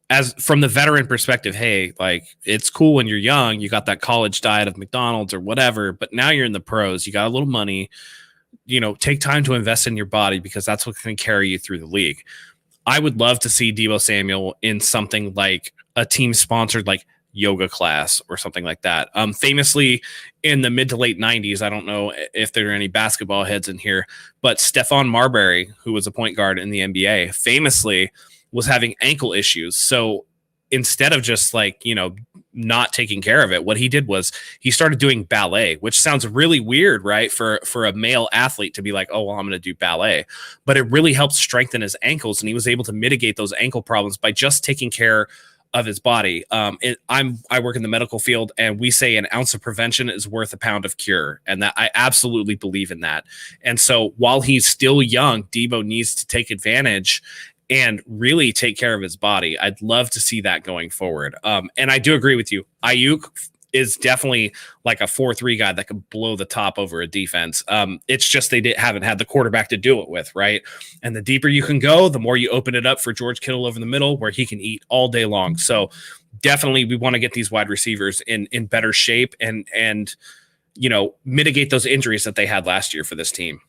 as from the veteran perspective. Hey, like it's cool when you're young, you got that college diet of McDonald's or whatever, but now you're in the pros, you got a little money, take time to invest in your body, because that's what can carry you through the league. I would love to see Debo Samuel in something like a team sponsored like yoga class or something like that. Famously in the mid to late 90s, I don't know if there are any basketball heads in here, but Stephon Marbury, who was a point guard in the NBA, famously was having ankle issues. So instead of just like, not taking care of it, what he did was he started doing ballet, which sounds really weird, right? For a male athlete to be like, oh, well, I'm going to do ballet, but it really helped strengthen his ankles. And he was able to mitigate those ankle problems by just taking care of his body. I work in the medical field, and we say an ounce of prevention is worth a pound of cure. And that I absolutely believe in that. And so while he's still young, Debo needs to take advantage and really take care of his body. I'd love to see that going forward. And I do agree with you. Ayuk is definitely like a 4-3 guy that could blow the top over a defense. It's just they haven't had the quarterback to do it with, right? And the deeper you can go, the more you open it up for George Kittle over the middle, where he can eat all day long. So definitely we want to get these wide receivers in better shape and mitigate those injuries that they had last year for this team.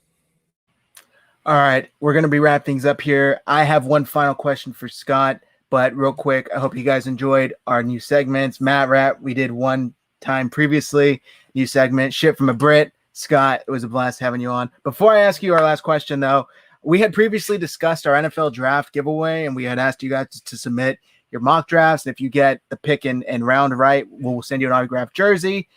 All right, we're going to be wrapping things up here. I have one final question for Scott, but real quick, I hope you guys enjoyed our new segments. Matt Rap, we did one time previously, new segment, Shit from a Brit. Scott, it was a blast having you on. Before I ask you our last question, though, we had previously discussed our NFL draft giveaway, and we had asked you guys to submit your mock drafts. And if you get the pick and round right, we'll send you an autographed jersey.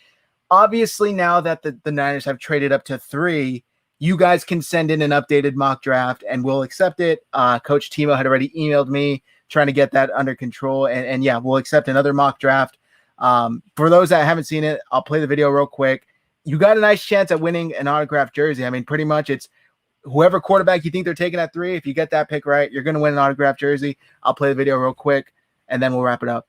Obviously, now that the Niners have traded up to 3, you guys can send in an updated mock draft and we'll accept it. Coach Timo had already emailed me trying to get that under control. And yeah, we'll accept another mock draft. For those that haven't seen it, I'll play the video real quick. You got a nice chance at winning an autographed jersey. I mean, pretty much it's whoever quarterback you think they're taking at 3. If you get that pick right, you're going to win an autographed jersey. I'll play the video real quick and then we'll wrap it up.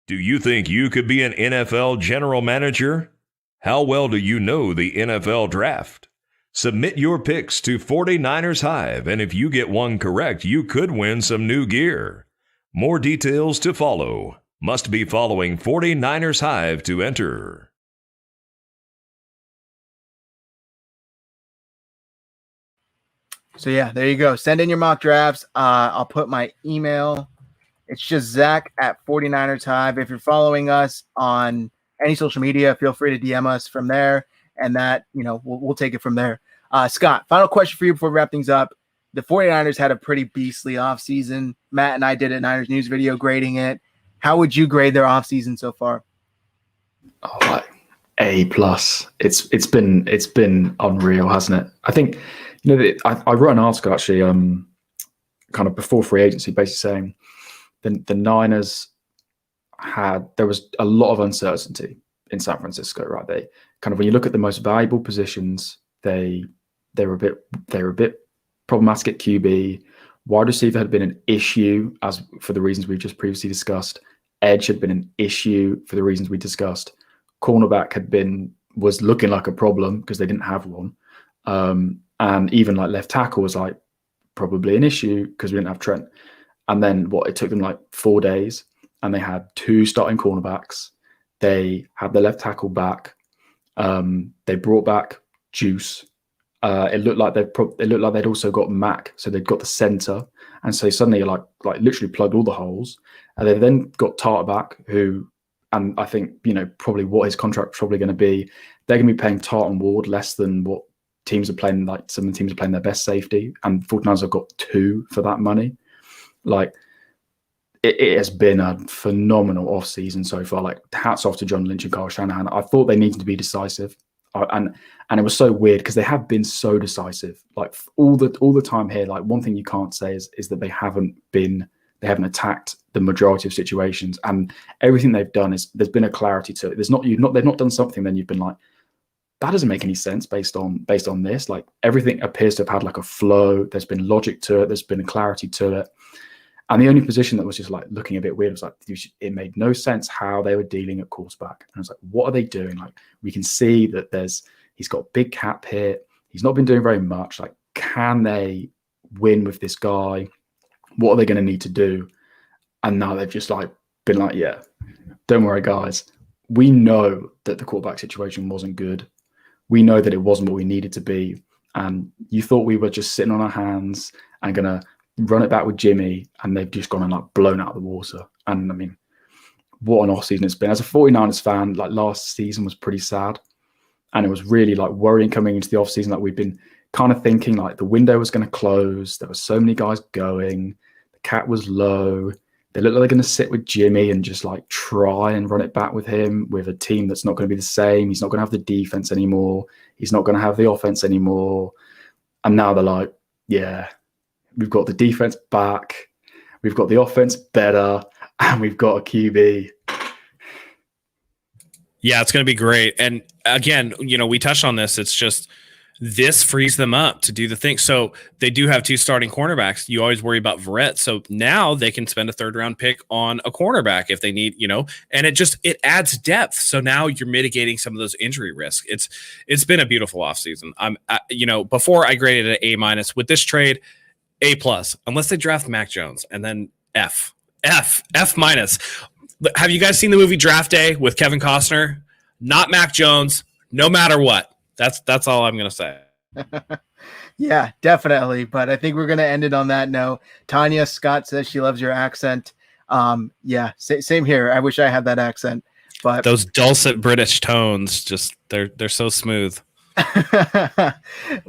Do you think you could be an NFL general manager? How well do you know the NFL draft? Submit your picks to 49ers Hive, and if you get one correct, you could win some new gear. More details to follow. Must be following 49ers Hive to enter. So yeah, there you go. Send in your mock drafts. I'll put my email. It's just Zach at 49ers Hive. If you're following us on any social media, feel free to DM us from there, and that, we'll take it from there. Scott, final question for you before we wrap things up. The 49ers had a pretty beastly offseason. Matt and I did a Niners News video grading it. How would you grade their offseason so far? Oh, like A+. It's been unreal, hasn't it? I think, I wrote an article actually, kind of before free agency, basically saying the Niners there was a lot of uncertainty in San Francisco, right? They kind of, when you look at the most valuable positions, they were a bit problematic at QB. Wide receiver had been an issue, as for the reasons we've just previously discussed. Edge had been an issue for the reasons we discussed. Cornerback was looking like a problem because they didn't have one. And even like left tackle was like probably an issue because we didn't have Trent. And then it took them like 4 days, and they had 2 starting cornerbacks. They had the left tackle back. They brought back Juice. It looked like they'd also got Mac, so they'd got the center, and so suddenly like literally plugged all the holes. And they then got Tarter back, and I think probably what his contract's probably going to be. They're going to be paying Tarter and Ward less than what teams are playing. Like some of the teams are playing their best safety, and 49ers have got 2 for that money. Like it has been a phenomenal offseason so far. Like hats off to John Lynch and Kyle Shanahan. I thought they needed to be decisive, and it was so weird because they have been so decisive. Like all the time here. Like one thing you can't say is that they haven't attacked the majority of situations, and everything they've done there's been a clarity to it. They've not done something then you've been like, that doesn't make any sense based on this. Like everything appears to have had like a flow. There's been logic to it. There's been a clarity to it. And the only position that was just like looking a bit weird was like, it made no sense how they were dealing at quarterback. And I was like, what are they doing? Like we can see that he's got big cap hit. He's not been doing very much. Like, can they win with this guy? What are they going to need to do? And now they've just like been like, yeah, don't worry, guys. We know that the quarterback situation wasn't good. We know that it wasn't what we needed to be. And you thought we were just sitting on our hands and going to run it back with Jimmy, and they've just gone and like blown out of the water. And I mean, what an off season it's been. As a 49ers fan, like last season was pretty sad. And it was really like worrying coming into the offseason. Like we'd been kind of thinking like the window was going to close. There were so many guys going. The cap was low. They look like they're going to sit with Jimmy and just like try and run it back with him with a team that's not going to be the same. He's not going to have the defense anymore. He's not going to have the offense anymore. And now they're like, yeah, we've got the defense back. We've got the offense better. And we've got a QB. Yeah, it's going to be great. And again, we touched on this. It's just this frees them up to do the thing. So they do have 2 starting cornerbacks. You always worry about Verrett. So now they can spend a 3rd-round pick on a cornerback if they need, and it adds depth. So now you're mitigating some of those injury risks. It's been a beautiful offseason. Before I graded it A-, with this trade, A+, unless they draft Mac Jones, and then F-. Have you guys seen the movie Draft Day with Kevin Costner? Not Mac Jones, no matter what. That's all I'm going to say. Yeah, definitely. But I think we're going to end it on that note. Tanya Scott says she loves your accent. Yeah, same here. I wish I had that accent. But those dulcet British tones, just they're so smooth. Well,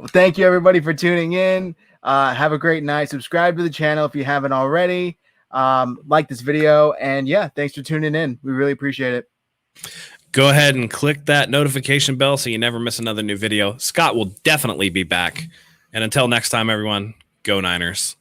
thank you everybody for tuning in. Have a great night. Subscribe to the channel if you haven't already. Like this video, and yeah, thanks for tuning in. We really appreciate it. Go ahead and click that notification bell so you never miss another new video. Scott will definitely be back. And until next time, everyone, go Niners.